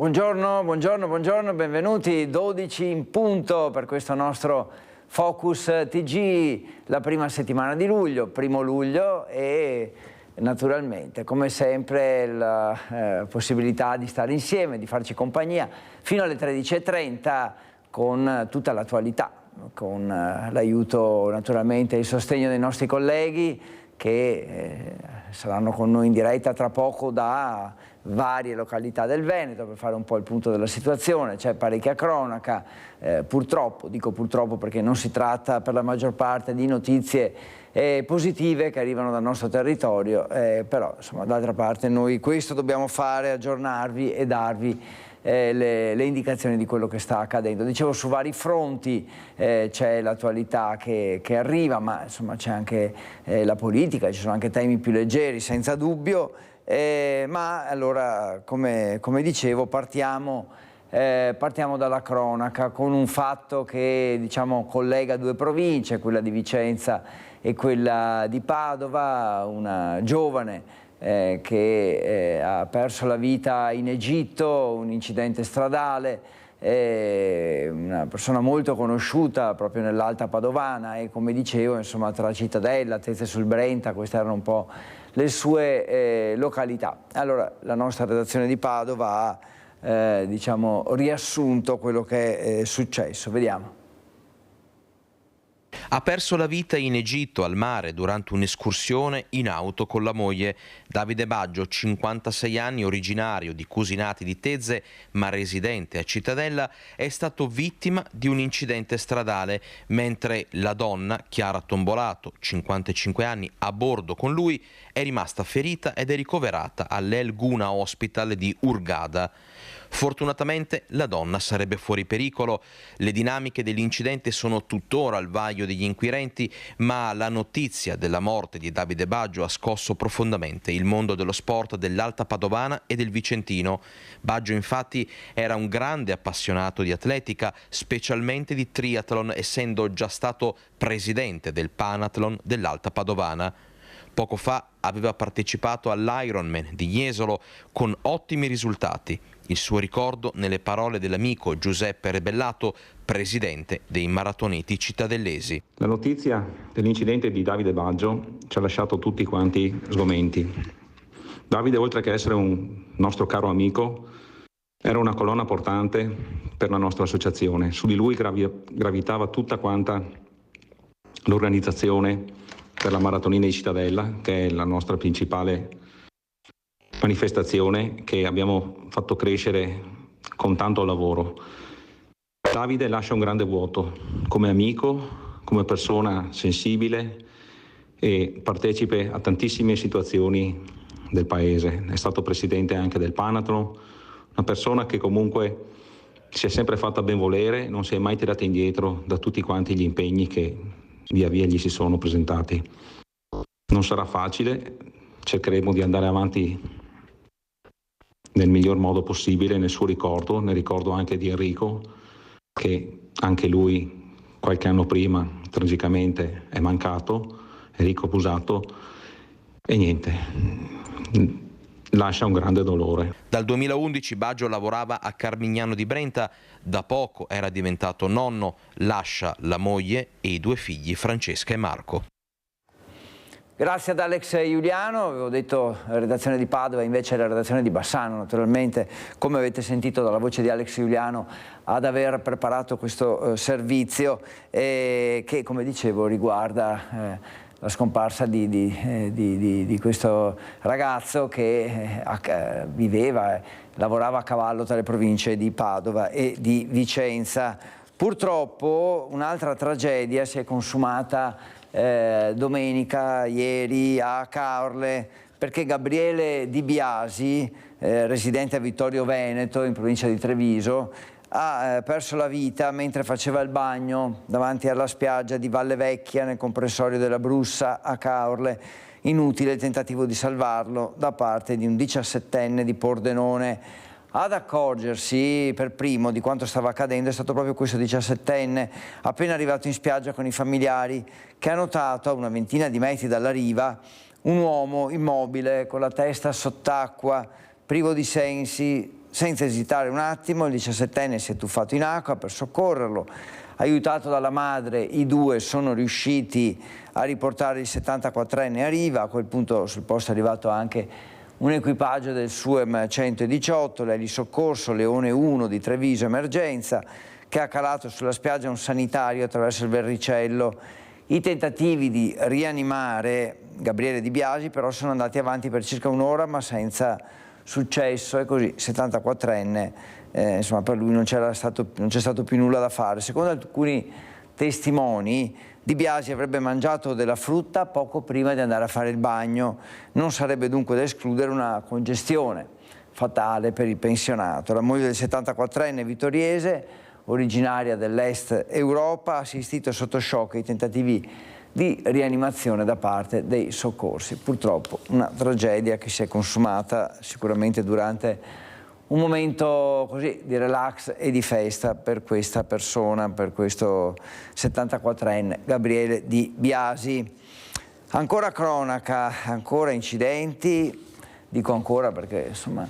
Buongiorno, buongiorno, buongiorno, benvenuti, 12 in punto per questo nostro Focus TG, la prima settimana di luglio, 1° luglio, e naturalmente come sempre la possibilità di stare insieme, di farci compagnia fino alle 13:30 con tutta l'attualità, con l'aiuto naturalmente e il sostegno dei nostri colleghi che saranno con noi in diretta tra poco da varie località del Veneto per fare un po' il punto della situazione. C'è parecchia cronaca, purtroppo, dico purtroppo perché non si tratta per la maggior parte di notizie positive che arrivano dal nostro territorio, però insomma d'altra parte noi questo dobbiamo fare, aggiornarvi e darvi le indicazioni di quello che sta accadendo. Dicevo, su vari fronti c'è l'attualità che arriva, ma insomma c'è anche la politica, ci sono anche temi più leggeri senza dubbio, ma allora come dicevo partiamo dalla cronaca con un fatto che diciamo collega due province, quella di Vicenza e quella di Padova. Una giovane che ha perso la vita in Egitto, un incidente stradale, una persona molto conosciuta proprio nell'Alta Padovana e come dicevo insomma tra Cittadella, Tezze sul Brenta, queste erano un po' le sue località. Allora la nostra redazione di Padova ha diciamo riassunto quello che è successo, vediamo. Ha perso la vita in Egitto al mare durante un'escursione in auto con la moglie. Davide Baggio, 56 anni, originario di Cusinati di Tezze ma residente a Cittadella, è stato vittima di un incidente stradale, mentre la donna, Chiara Tombolato, 55 anni, a bordo con lui, è rimasta ferita ed è ricoverata all'El Guna Hospital di Hurghada. Fortunatamente la donna sarebbe fuori pericolo. Le dinamiche dell'incidente sono tuttora al vaglio degli inquirenti, ma la notizia della morte di Davide Baggio ha scosso profondamente il mondo dello sport dell'Alta Padovana e del Vicentino. Baggio infatti era un grande appassionato di atletica, specialmente di triathlon, essendo già stato presidente del Panathlon dell'Alta Padovana. Poco fa aveva partecipato all'Ironman di Jesolo con ottimi risultati. Il suo ricordo nelle parole dell'amico Giuseppe Rebellato, presidente dei maratoneti cittadellesi. La notizia dell'incidente di Davide Baggio ci ha lasciato tutti quanti sgomenti. Davide, oltre che essere un nostro caro amico, era una colonna portante per la nostra associazione. Su di lui gravitava tutta quanta l'organizzazione per la Maratonina di Cittadella, che è la nostra principale manifestazione che abbiamo fatto crescere con tanto lavoro. Davide lascia un grande vuoto come amico, come persona sensibile e partecipe a tantissime situazioni del paese. È stato presidente anche del Panathlon, una persona che comunque si è sempre fatta ben volere, non si è mai tirata indietro da tutti quanti gli impegni che via via gli si sono presentati. Non sarà facile, cercheremo di andare avanti nel miglior modo possibile nel suo ricordo, nel ricordo anche di Enrico, che anche lui qualche anno prima tragicamente è mancato, Enrico Busato, e niente, lascia un grande dolore. Dal 2011 Baggio lavorava a Carmignano di Brenta, da poco era diventato nonno, lascia la moglie e i 2 figli Francesca e Marco. Grazie ad Alex Giuliano, avevo detto la redazione di Padova, invece è la redazione di Bassano, naturalmente, come avete sentito dalla voce di Alex Giuliano, ad aver preparato questo servizio che, come dicevo, riguarda la scomparsa di questo ragazzo che viveva e lavorava a cavallo tra le province di Padova e di Vicenza. Purtroppo un'altra tragedia si è consumata domenica, ieri, a Caorle, perché Gabriele Di Biasi, residente a Vittorio Veneto, in provincia di Treviso, ha perso la vita mentre faceva il bagno davanti alla spiaggia di Valle Vecchia, nel comprensorio della Brussa, a Caorle. Inutile il tentativo di salvarlo da parte di un 17enne di Pordenone. Ad accorgersi per primo di quanto stava accadendo è stato proprio questo 17enne, appena arrivato in spiaggia con i familiari, che ha notato a una ventina di metri dalla riva un uomo immobile con la testa sott'acqua, privo di sensi, senza esitare un attimo il 17enne si è tuffato in acqua per soccorrerlo. Aiutato dalla madre, i due sono riusciti a riportare il 74enne a riva. A quel punto sul posto è arrivato anche un equipaggio del SUEM 118, l'elisoccorso Leone 1 di Treviso Emergenza, che ha calato sulla spiaggia un sanitario attraverso il Verricello. I tentativi di rianimare Gabriele Di Biasi però sono andati avanti per circa un'ora ma senza successo, e così 74enne, insomma, per lui non c'è stato più nulla da fare. Secondo alcuni testimoni, Di Biasi avrebbe mangiato della frutta poco prima di andare a fare il bagno. Non sarebbe dunque da escludere una congestione fatale per il pensionato. La moglie del 74enne vittoriese, originaria dell'Est Europa, ha assistito sotto shock ai tentativi di rianimazione da parte dei soccorsi. Purtroppo una tragedia che si è consumata sicuramente durante un momento così di relax e di festa per questa persona, per questo 74enne Gabriele Di Biasi. Ancora cronaca, ancora incidenti, dico ancora perché insomma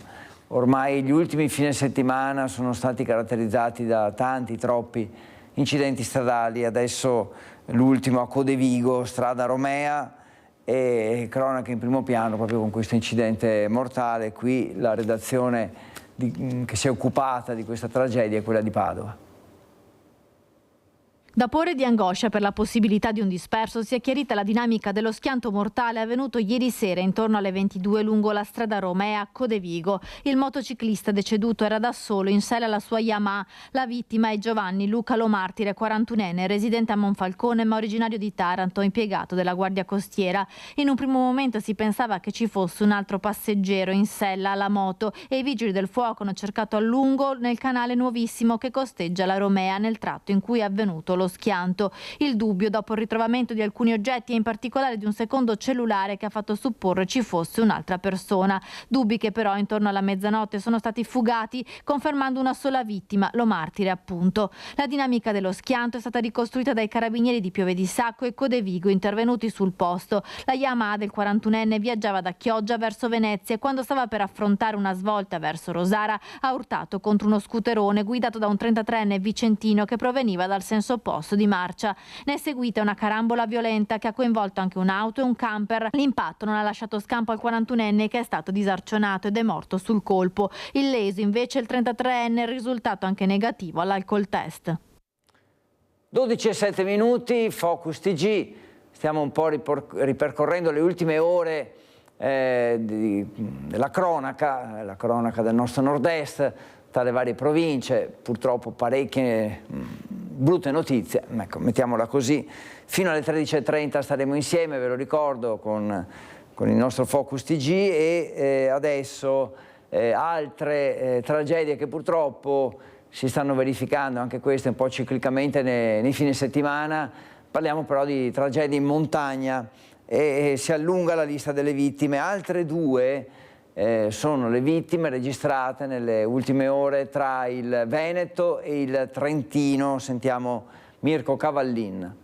ormai gli ultimi fine settimana sono stati caratterizzati da tanti, troppi incidenti stradali. Adesso l'ultimo a Codevigo, strada Romea, e cronaca in primo piano proprio con questo incidente mortale. Qui la redazione che si è occupata di questa tragedia è quella di Padova. Dopo ore di angoscia per la possibilità di un disperso, si è chiarita la dinamica dello schianto mortale avvenuto ieri sera intorno alle 22 lungo la strada Romea a Codevigo. Il motociclista deceduto era da solo in sella alla sua Yamaha. La vittima è Giovanni Luca Lomartire, 41enne, residente a Monfalcone ma originario di Taranto, impiegato della Guardia Costiera. In un primo momento si pensava che ci fosse un altro passeggero in sella alla moto e i vigili del fuoco hanno cercato a lungo nel canale nuovissimo che costeggia la Romea nel tratto in cui è avvenuto lo schianto. Il dubbio dopo il ritrovamento di alcuni oggetti e in particolare di un secondo cellulare che ha fatto supporre ci fosse un'altra persona. Dubbi che però intorno alla mezzanotte sono stati fugati, confermando una sola vittima, Lomartire appunto. La dinamica dello schianto è stata ricostruita dai carabinieri di Piove di Sacco e Codevigo intervenuti sul posto. La Yamaha del 41enne viaggiava da Chioggia verso Venezia e quando stava per affrontare una svolta verso Rosara ha urtato contro uno scooterone guidato da un 33enne vicentino che proveniva dal senso opposto di marcia. Ne è seguita una carambola violenta che ha coinvolto anche un'auto e un camper. L'impatto non ha lasciato scampo al 41enne che è stato disarcionato ed è morto sul colpo. Illeso invece il 33enne, il risultato anche negativo all'alcol test. 12:07 minuti, Focus TG, stiamo un po' ripercorrendo le ultime ore della cronaca, la cronaca del nostro nord-est, tra le varie province, purtroppo parecchie brutte notizie, ecco, mettiamola così. Fino alle 13:30 staremo insieme, ve lo ricordo, con il nostro Focus TG e adesso altre tragedie che purtroppo si stanno verificando, anche queste un po' ciclicamente nei fine settimana. Parliamo però di tragedie in montagna e si allunga la lista delle vittime. Altre due sono le vittime registrate nelle ultime ore tra il Veneto e il Trentino. Sentiamo Mirko Cavallin.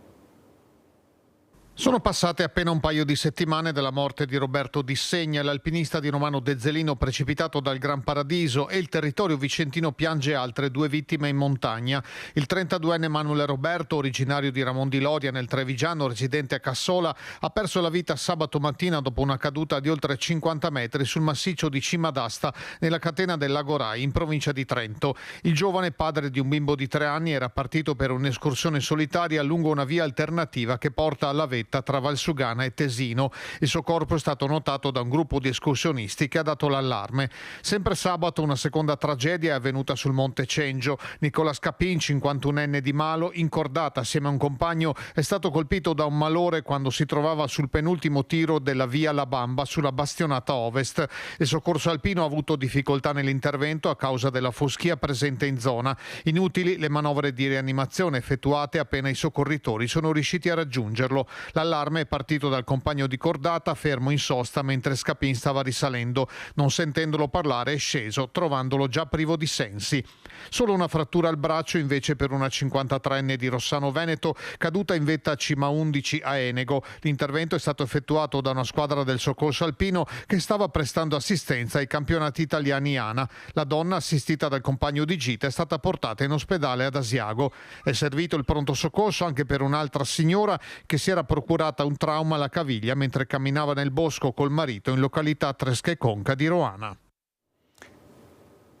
Sono passate appena un paio di settimane dalla morte di Roberto Dissegna, l'alpinista di Romano Dezzelino precipitato dal Gran Paradiso, e il territorio vicentino piange altre due vittime in montagna. Il 32enne Manuel Roberto, originario di Ramon di Loria nel Trevigiano, residente a Cassola, ha perso la vita sabato mattina dopo una caduta di oltre 50 metri sul massiccio di Cima d'Asta nella catena del Lago Rai in provincia di Trento. Il giovane, padre di un bimbo di 3 anni, era partito per un'escursione solitaria lungo una via alternativa che porta alla vetta tra Valsugana e Tesino. Il suo corpo è stato notato da un gruppo di escursionisti che ha dato l'allarme. Sempre sabato una seconda tragedia è avvenuta sul Monte Cengio. Nicola Scapin, 51enne di Malo, incordata assieme a un compagno, è stato colpito da un malore quando si trovava sul penultimo tiro della via La Bamba sulla bastionata ovest. Il soccorso alpino ha avuto difficoltà nell'intervento a causa della foschia presente in zona. Inutili le manovre di rianimazione effettuate appena i soccorritori sono riusciti a raggiungerlo. L'allarme è partito dal compagno di cordata fermo in sosta mentre Scapin stava risalendo. Non sentendolo parlare è sceso, trovandolo già privo di sensi. Solo una frattura al braccio invece per una 53enne di Rossano Veneto caduta in vetta a Cima 11 a Enego. L'intervento è stato effettuato da una squadra del soccorso alpino che stava prestando assistenza ai campionati italiani ANA. La donna, assistita dal compagno di gita, è stata portata in ospedale ad Asiago. È servito il pronto soccorso anche per un'altra signora che si era procurata un trauma alla caviglia mentre camminava nel bosco col marito in località Tresca e Conca di Roana.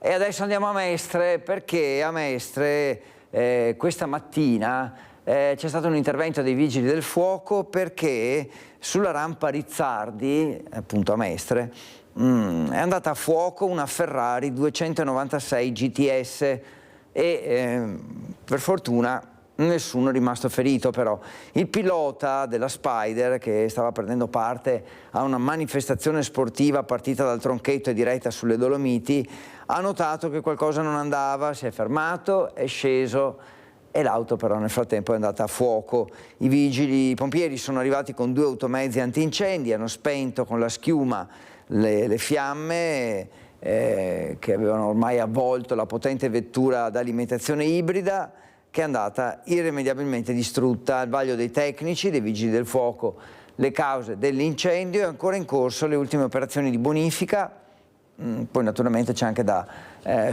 E adesso andiamo a Mestre, perché a Mestre questa mattina c'è stato un intervento dei Vigili del Fuoco, perché sulla rampa Rizzardi, appunto a Mestre, è andata a fuoco una Ferrari 296 GTS e per fortuna nessuno è rimasto ferito. Però il pilota della Spider, che stava prendendo parte a una manifestazione sportiva partita dal Tronchetto e diretta sulle Dolomiti, ha notato che qualcosa non andava, si è fermato, è sceso e l'auto però nel frattempo è andata a fuoco. I pompieri sono arrivati con 2 automezzi antincendi, hanno spento con la schiuma le fiamme che avevano ormai avvolto la potente vettura ad alimentazione ibrida, che è andata irrimediabilmente distrutta. Al vaglio dei tecnici, dei Vigili del Fuoco, le cause dell'incendio, è ancora in corso le ultime operazioni di bonifica. Poi naturalmente c'è anche da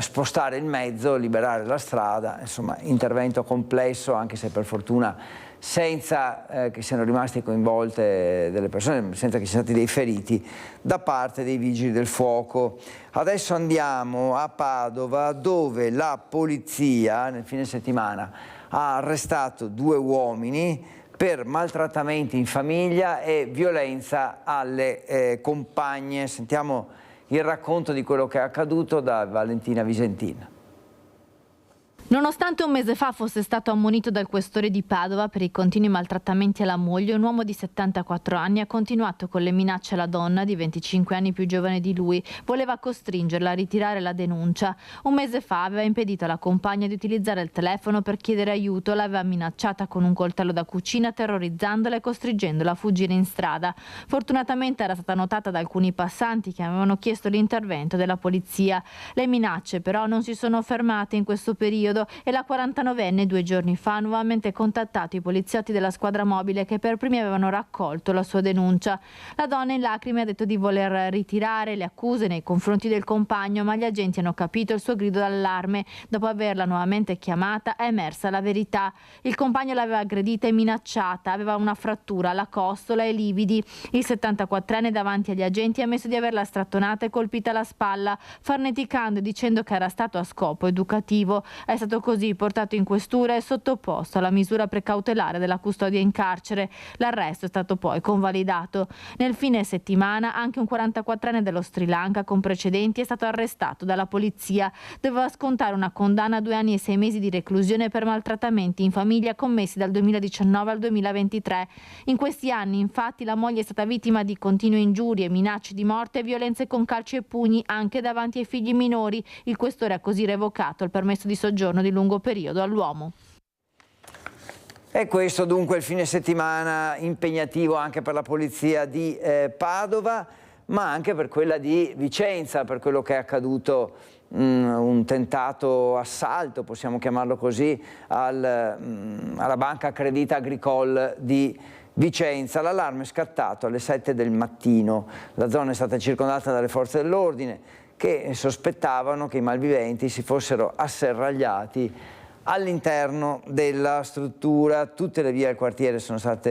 spostare il mezzo, liberare la strada, insomma intervento complesso, anche se per fortuna senza che siano rimaste coinvolte delle persone, senza che siano stati dei feriti da parte dei Vigili del Fuoco. Adesso andiamo a Padova, dove la polizia nel fine settimana ha arrestato 2 uomini per maltrattamenti in famiglia e violenza alle compagne. Sentiamo il racconto di quello che è accaduto da Valentina Visentin. Nonostante un mese fa fosse stato ammonito dal questore di Padova per i continui maltrattamenti alla moglie, un uomo di 74 anni ha continuato con le minacce alla donna di 25 anni più giovane di lui. Voleva costringerla a ritirare la denuncia. Un mese fa aveva impedito alla compagna di utilizzare il telefono per chiedere aiuto, l'aveva minacciata con un coltello da cucina, terrorizzandola e costringendola a fuggire in strada. Fortunatamente era stata notata da alcuni passanti che avevano chiesto l'intervento della polizia. Le minacce però non si sono fermate in questo periodo e la 49enne 2 giorni fa ha nuovamente contattato i poliziotti della squadra mobile che per primi avevano raccolto la sua denuncia. La donna in lacrime ha detto di voler ritirare le accuse nei confronti del compagno, ma gli agenti hanno capito il suo grido d'allarme. Dopo averla nuovamente chiamata è emersa la verità. Il compagno l'aveva aggredita e minacciata, aveva una frattura alla costola e lividi. Il 74enne davanti agli agenti ha ammesso di averla strattonata e colpita alla spalla, farneticando e dicendo che era stato a scopo educativo. È stato così portato in questura e sottoposto alla misura precautelare della custodia in carcere. L'arresto è stato poi convalidato. Nel fine settimana anche un 44enne dello Sri Lanka con precedenti è stato arrestato dalla polizia. Doveva scontare una condanna a 2 anni e 6 mesi di reclusione per maltrattamenti in famiglia commessi dal 2019 al 2023. In questi anni, infatti, la moglie è stata vittima di continue ingiurie, minacce di morte e violenze con calci e pugni anche davanti ai figli minori. Il questore ha così revocato il permesso di soggiorno di lungo periodo all'uomo. E questo dunque il fine settimana impegnativo anche per la polizia di Padova, ma anche per quella di Vicenza, per quello che è accaduto, un tentato assalto, possiamo chiamarlo così, alla banca Crédit Agricole di Vicenza. L'allarme è scattato alle 7 del mattino, la zona è stata circondata dalle forze dell'ordine che sospettavano che i malviventi si fossero asserragliati all'interno della struttura. Tutte le vie al quartiere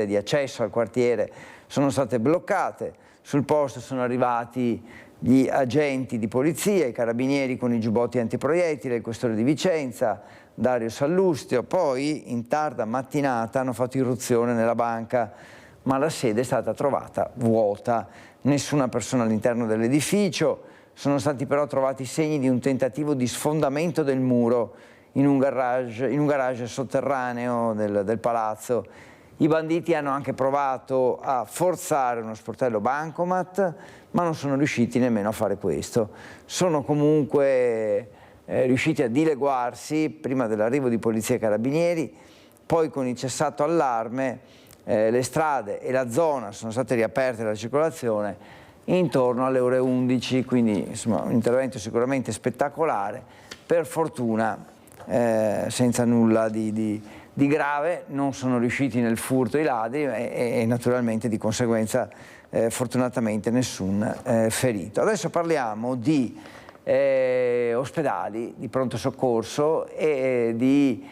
di accesso al quartiere sono state bloccate. Sul posto sono arrivati gli agenti di polizia, i carabinieri con i giubbotti antiproiettile, il questore di Vicenza, Dario Sallustio. Poi in tarda mattinata hanno fatto irruzione nella banca, ma la sede è stata trovata vuota. Nessuna persona all'interno dell'edificio. Sono stati però trovati segni di un tentativo di sfondamento del muro in un garage sotterraneo del palazzo. I banditi hanno anche provato a forzare uno sportello bancomat, ma non sono riusciti nemmeno a fare questo. Sono comunque riusciti a dileguarsi prima dell'arrivo di polizia e carabinieri, poi con il cessato allarme le strade e la zona sono state riaperte alla circolazione intorno alle ore 11, quindi insomma un intervento sicuramente spettacolare, per fortuna senza nulla di grave. Non sono riusciti nel furto i ladri e naturalmente di conseguenza fortunatamente nessun ferito. Adesso parliamo di ospedali, di pronto soccorso e di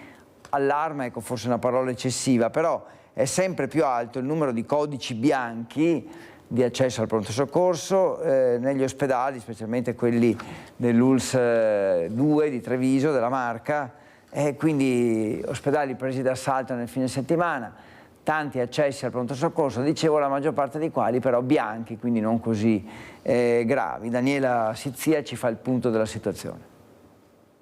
allarme, ecco forse una parola eccessiva, però è sempre più alto il numero di codici bianchi di accesso al pronto soccorso negli ospedali, specialmente quelli dell'ULSS 2 di Treviso, della Marca, e quindi ospedali presi d'assalto nel fine settimana, tanti accessi al pronto soccorso, dicevo la maggior parte dei quali però bianchi, quindi non così gravi. Daniela Sizia ci fa il punto della situazione.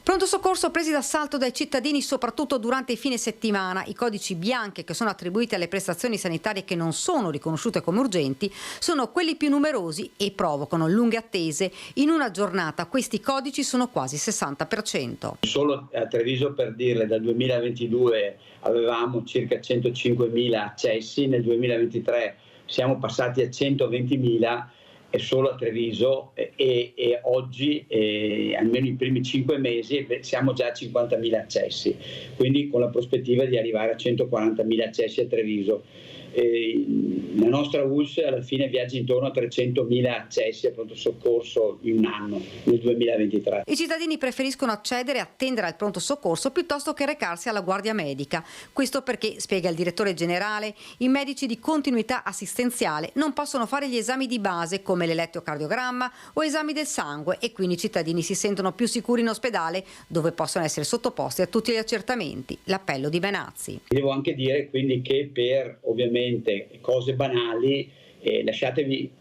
Pronto soccorso presi d'assalto dai cittadini soprattutto durante i fine settimana. I codici bianchi che sono attribuiti alle prestazioni sanitarie che non sono riconosciute come urgenti sono quelli più numerosi e provocano lunghe attese. In una giornata questi codici sono quasi 60%. Solo a Treviso, per dirle, dal 2022 avevamo circa 105.000 accessi, nel 2023 siamo passati a 120.000 e solo a Treviso e oggi, almeno i primi 5 mesi, siamo già a 50.000 accessi, quindi con la prospettiva di arrivare a 140.000 accessi a Treviso. La nostra ULSS alla fine viaggia intorno a 300.000 accessi a pronto soccorso in un anno, nel 2023. I cittadini preferiscono accedere e attendere al pronto soccorso piuttosto che recarsi alla guardia medica. Questo perché, spiega il direttore generale, i medici di continuità assistenziale non possono fare gli esami di base come l'elettrocardiogramma o esami del sangue e quindi i cittadini si sentono più sicuri in ospedale dove possono essere sottoposti a tutti gli accertamenti. L'appello di Benazzi. Devo anche dire quindi che per ovviamente cose banali lasciatevi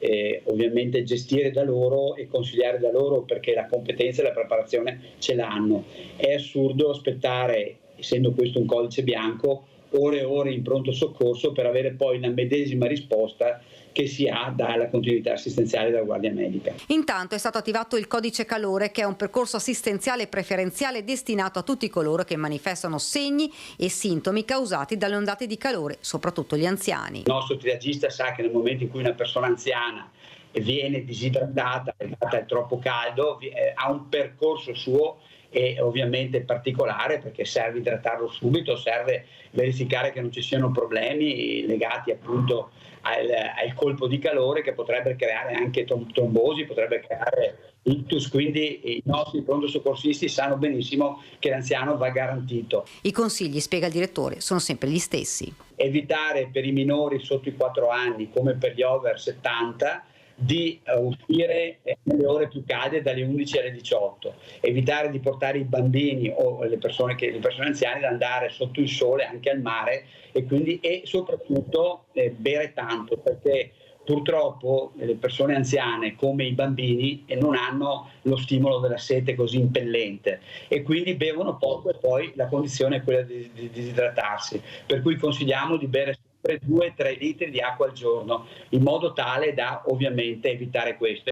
ovviamente gestire da loro e consigliare da loro, perché la competenza e la preparazione ce l'hanno. È assurdo aspettare, essendo questo un codice bianco, ore e ore in pronto soccorso per avere poi la medesima risposta che si ha dalla continuità assistenziale della guardia medica. Intanto è stato attivato il codice calore, che è un percorso assistenziale preferenziale destinato a tutti coloro che manifestano segni e sintomi causati dalle ondate di calore, soprattutto gli anziani. Il nostro triagista sa che nel momento in cui una persona anziana viene disidratata, è troppo caldo, ha un percorso suo e ovviamente particolare, perché serve idratarlo subito, serve verificare che non ci siano problemi legati appunto al colpo di calore, che potrebbe creare anche trombosi, potrebbe creare ictus, quindi i nostri pronto soccorsisti sanno benissimo che l'anziano va garantito. I consigli, spiega il direttore, sono sempre gli stessi. Evitare per i minori sotto i 4 anni, come per gli over 70, di uscire nelle ore più calde dalle 11 alle 18, evitare di portare i bambini o le persone anziane ad andare sotto il sole, anche al mare, e soprattutto bere tanto, perché purtroppo le persone anziane come i bambini non hanno lo stimolo della sete così impellente e quindi bevono poco e poi la condizione è quella di disidratarsi, per cui consigliamo di bere 2-3 litri di acqua al giorno, in modo tale da ovviamente evitare questo.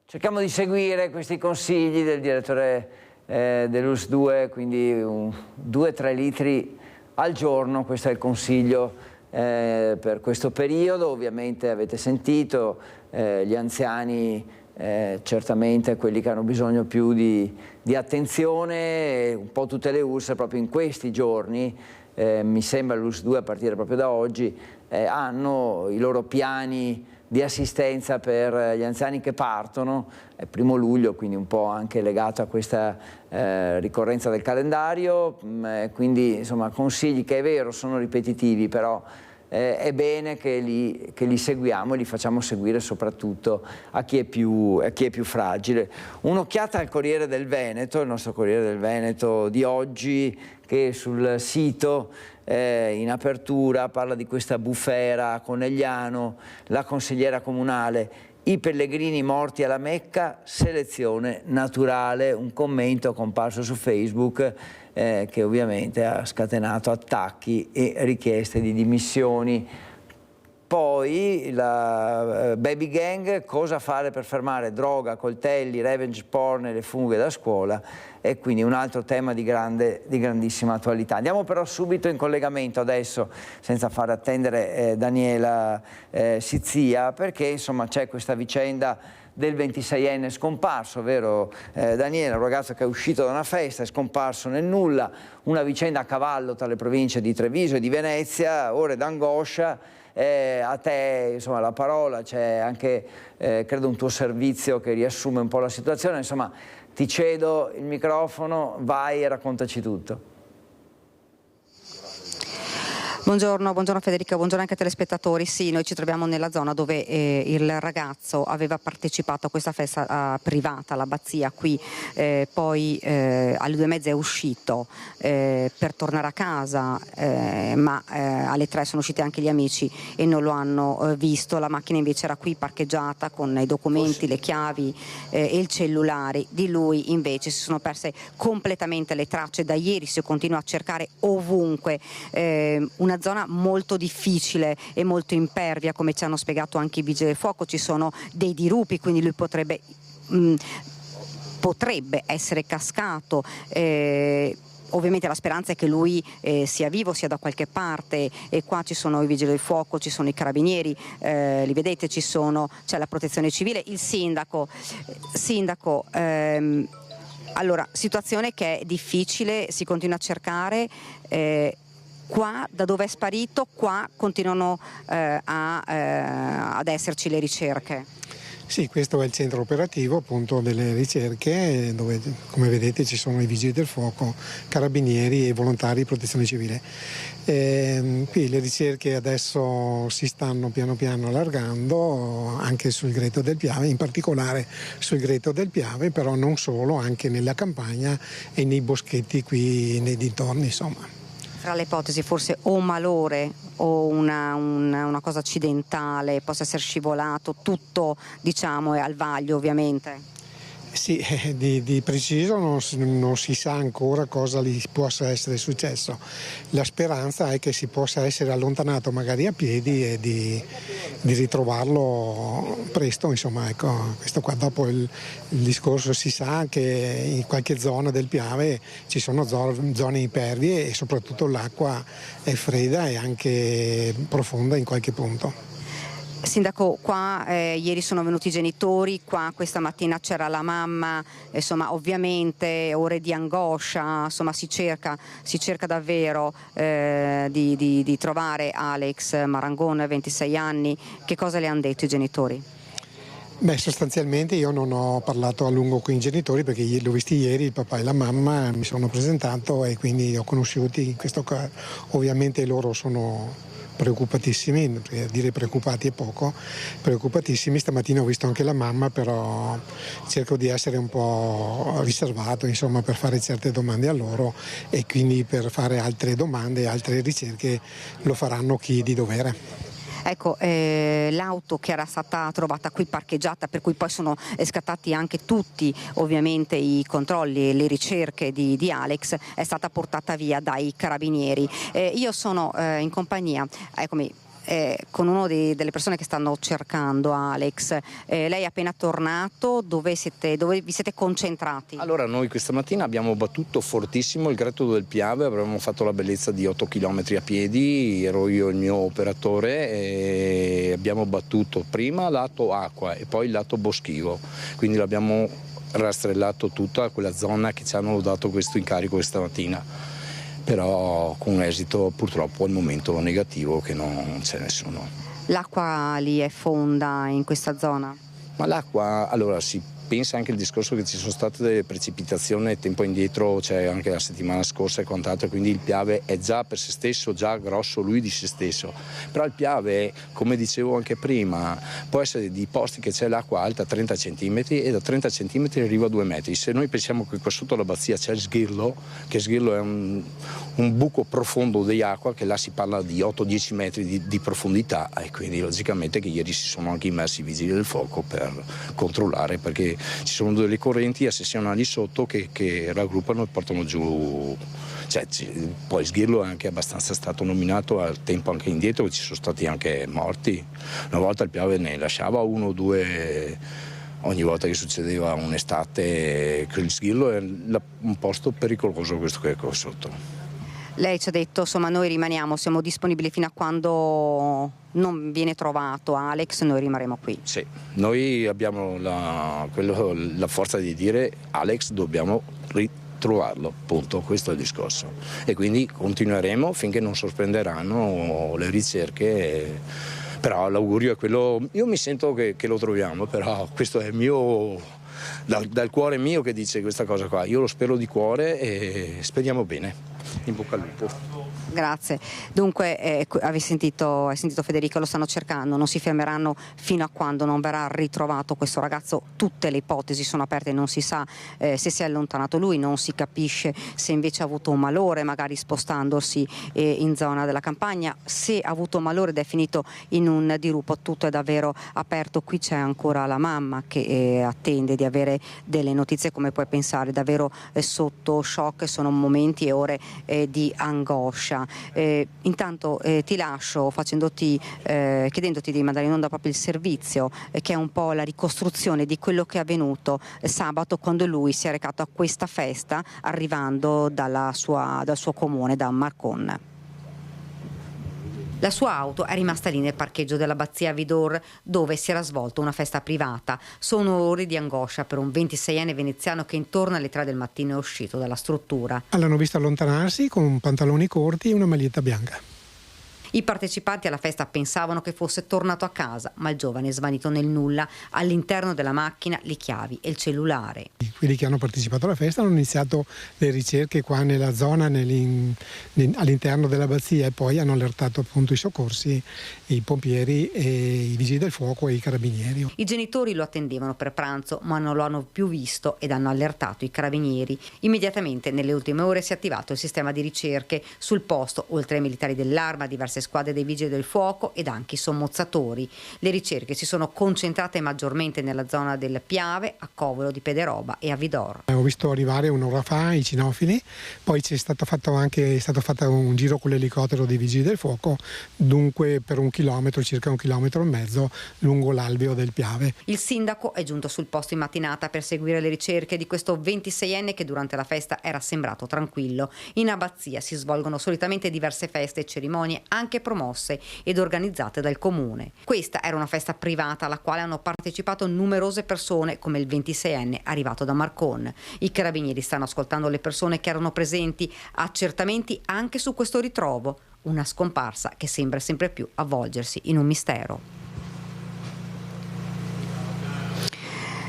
Cerchiamo di seguire questi consigli del direttore dell'ULSS 2, quindi 2-3 litri al giorno, questo è il consiglio per questo periodo. Ovviamente avete sentito gli anziani, certamente quelli che hanno bisogno più di attenzione, un po' tutte le ULSS proprio in questi giorni. Mi sembra l'ULSS 2 a partire proprio da oggi hanno i loro piani di assistenza per gli anziani che partono, è 1° luglio, quindi un po' anche legato a questa ricorrenza del calendario, quindi insomma consigli che è vero sono ripetitivi, però è bene che li seguiamo e li facciamo seguire soprattutto a chi è più fragile. Un'occhiata al Corriere del Veneto, il nostro Corriere del Veneto di oggi, che sul sito in apertura parla di questa bufera a Conegliano, la consigliera comunale: i pellegrini morti alla Mecca, selezione naturale. Un commento comparso su Facebook che ovviamente ha scatenato attacchi e richieste di dimissioni. poi la Baby Gang, cosa fare per fermare droga, coltelli, revenge porn e le fughe da scuola, e quindi un altro tema di grandissima attualità. Andiamo però subito in collegamento adesso, senza far attendere Daniela Sizzia, perché insomma c'è questa vicenda del 26enne scomparso, vero Daniela? Un ragazzo che è uscito da una festa, è scomparso nel nulla, una vicenda a cavallo tra le province di Treviso e di Venezia, ore d'angoscia. A te insomma la parola, c'è anche credo un tuo servizio che riassume un po' la situazione, insomma ti cedo il microfono, vai e raccontaci tutto. Buongiorno Federica, buongiorno anche ai telespettatori. Sì, noi ci troviamo nella zona dove il ragazzo aveva partecipato a questa festa privata all'abbazia qui, poi alle 2:30 è uscito per tornare a casa, ma alle 3 sono usciti anche gli amici e non lo hanno visto. La macchina invece era qui parcheggiata con i documenti, le chiavi e il cellulare. Di lui invece si sono perse completamente le tracce. Da ieri si continua a cercare ovunque, una zona molto difficile e molto impervia, come ci hanno spiegato anche i vigili del fuoco. Ci sono dei dirupi, quindi lui potrebbe essere cascato. Ovviamente la speranza è che lui sia vivo, sia da qualche parte, e qua ci sono i vigili del fuoco, ci sono i carabinieri, li vedete, c'è la protezione civile, il sindaco. Allora, situazione che è difficile, si continua a cercare. Qua, da dove è sparito, qua continuano ad esserci le ricerche. Sì, questo è il centro operativo appunto delle ricerche, dove come vedete ci sono i vigili del fuoco, carabinieri e volontari di protezione civile. Qui le ricerche adesso si stanno piano piano allargando anche sul Greto del Piave, in particolare sul Greto del Piave, però non solo, anche nella campagna e nei boschetti qui nei dintorni, insomma. Tra le ipotesi forse o malore o una cosa accidentale, possa essere scivolato, tutto diciamo è al vaglio ovviamente. Sì, di preciso non si sa ancora cosa gli possa essere successo. La speranza è che si possa essere allontanato magari a piedi e di ritrovarlo presto, insomma, ecco, questo qua. Dopo il discorso si sa che in qualche zona del Piave ci sono zone impervie e soprattutto l'acqua è fredda e anche profonda in qualche punto. Sindaco, qua ieri sono venuti i genitori, qua questa mattina c'era la mamma, insomma ovviamente ore di angoscia, insomma si cerca davvero di trovare Alex Marangon, 26 anni. Che cosa le hanno detto i genitori? Beh, sostanzialmente io non ho parlato a lungo con i genitori perché li ho visti ieri, il papà e la mamma, mi sono presentato e quindi li ho conosciuti. In questo caso ovviamente loro sono preoccupatissimi, dire preoccupati è poco, preoccupatissimi. Stamattina ho visto anche la mamma, però cerco di essere un po' riservato, insomma, per fare certe domande a loro, e quindi per fare altre domande, altre ricerche lo faranno chi di dovere. Ecco, l'auto che era stata trovata qui parcheggiata, per cui poi sono scattati anche tutti ovviamente i controlli e le ricerche di Alex, è stata portata via dai carabinieri. Io sono in compagnia, eccomi, con una delle persone che stanno cercando Alex. Lei è appena tornato, dove vi siete concentrati? Allora, noi questa mattina abbiamo battuto fortissimo il Greto del Piave, abbiamo fatto la bellezza di 8 km a piedi, ero io e il mio operatore, e abbiamo battuto prima lato acqua e poi lato boschivo, quindi l'abbiamo rastrellato tutta quella zona che ci hanno dato questo incarico questa mattina. Però con un esito purtroppo al momento negativo, che non c'è nessuno. L'acqua lì è fonda in questa zona? Ma l'acqua, allora si pensa anche al discorso che ci sono state delle precipitazioni tempo indietro, cioè anche la settimana scorsa e quant'altro, quindi il Piave è già per se stesso, già grosso lui di se stesso, però il Piave, come dicevo anche prima, può essere di posti che c'è l'acqua alta 30 cm e da 30 cm arriva a 2 metri. Se noi pensiamo che qua sotto l'abbazia c'è il Sghirlo, che Sghirlo è un buco profondo di acqua, che là si parla di 8-10 metri di profondità, e quindi logicamente che ieri si sono anche immersi i vigili del fuoco per controllare, perché ci sono delle correnti a sessione lì sotto che raggruppano e portano giù Poi Sghirlo è anche abbastanza stato nominato al tempo anche indietro, ci sono stati anche morti. Una volta il Piave ne lasciava 1 o 2 ogni volta che succedeva un'estate. Il Sghirlo è un posto pericoloso questo che è qua sotto. Lei ci ha detto, insomma, noi rimaniamo, siamo disponibili fino a quando non viene trovato Alex, noi rimarremo qui. Sì, noi abbiamo la forza di dire Alex dobbiamo ritrovarlo, punto, questo è il discorso. E quindi continueremo finché non sospenderanno le ricerche, però l'augurio è quello, io mi sento che lo troviamo, però questo è mio, dal cuore mio che dice questa cosa qua, io lo spero di cuore e speriamo bene. In bocca al lupo. Grazie. Dunque, hai sentito Federico, lo stanno cercando, non si fermeranno fino a quando non verrà ritrovato questo ragazzo. Tutte le ipotesi sono aperte, non si sa se si è allontanato lui, non si capisce se invece ha avuto un malore, magari spostandosi in zona della campagna, se ha avuto un malore ed è finito in un dirupo. Tutto è davvero aperto. Qui c'è ancora la mamma che attende di avere delle notizie, come puoi pensare, davvero sotto shock, sono momenti e ore di angoscia. Intanto ti lascio chiedendoti di mandare in onda proprio il servizio che è un po' la ricostruzione di quello che è avvenuto sabato quando lui si è recato a questa festa arrivando dal suo comune, da Marcon. La sua auto è rimasta lì nel parcheggio dell'abbazia Vidor, dove si era svolta una festa privata. Sono ore di angoscia per un 26enne veneziano che intorno alle 3 del mattino è uscito dalla struttura. L'hanno visto allontanarsi con pantaloni corti e una maglietta bianca. I partecipanti alla festa pensavano che fosse tornato a casa, ma il giovane è svanito nel nulla. All'interno della macchina le chiavi e il cellulare. Quelli che hanno partecipato alla festa hanno iniziato le ricerche qua nella zona, all'interno dell'abbazia, e poi hanno allertato appunto i soccorsi, i pompieri, e i vigili del fuoco e i carabinieri. I genitori lo attendevano per pranzo, ma non lo hanno più visto ed hanno allertato i carabinieri. Immediatamente nelle ultime ore si è attivato il sistema di ricerche sul posto, oltre ai militari dell'Arma, diverse squadre dei vigili del fuoco ed anche i sommozzatori. Le ricerche si sono concentrate maggiormente nella zona del Piave, a Covolo di Pederoba e a Vidor. Ho visto arrivare un'ora fa i cinofili, poi è stato fatto un giro con l'elicottero dei vigili del fuoco, dunque per 1 chilometro, circa 1,5 chilometri lungo l'alveo del Piave. Il sindaco è giunto sul posto in mattinata per seguire le ricerche di questo 26enne che durante la festa era sembrato tranquillo. In abbazia si svolgono solitamente diverse feste e cerimonie, anche promosse ed organizzate dal comune. Questa era una festa privata alla quale hanno partecipato numerose persone, come il 26enne arrivato da Marcon. I carabinieri stanno ascoltando le persone che erano presenti, accertamenti anche su questo ritrovo, una scomparsa che sembra sempre più avvolgersi in un mistero.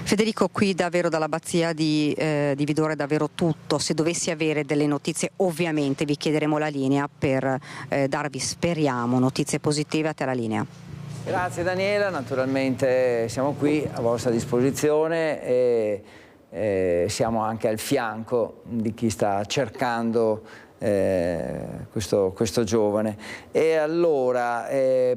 Federico, qui davvero dall'abbazia di Vidore è davvero tutto. Se dovessi avere delle notizie, ovviamente vi chiederemo la linea per darvi, speriamo, notizie positive. A te la linea. Grazie Daniela, naturalmente siamo qui a vostra disposizione e siamo anche al fianco di chi sta cercando questo giovane. E allora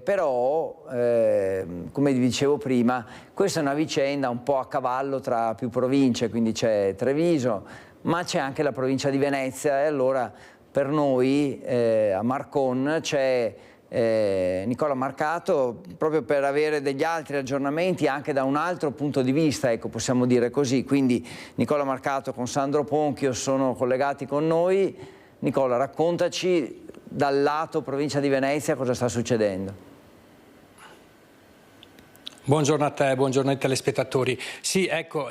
però come vi dicevo prima, questa è una vicenda un po' a cavallo tra più province, quindi c'è Treviso ma c'è anche la provincia di Venezia, e allora per noi a Marcon c'è Nicola Marcato, proprio per avere degli altri aggiornamenti anche da un altro punto di vista, ecco, possiamo dire così. Quindi Nicola Marcato con Sandro Ponchio sono collegati con noi. Nicola, raccontaci dal lato provincia di Venezia cosa sta succedendo. Buongiorno a te, buongiorno ai telespettatori. Sì, ecco,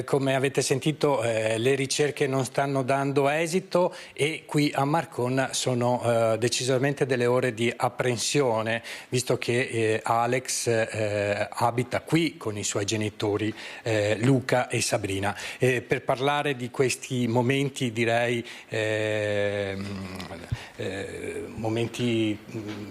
come avete sentito le ricerche non stanno dando esito e qui a Marcon sono decisamente delle ore di apprensione, visto che Alex abita qui con i suoi genitori Luca e Sabrina. Per parlare di questi momenti, direi, momenti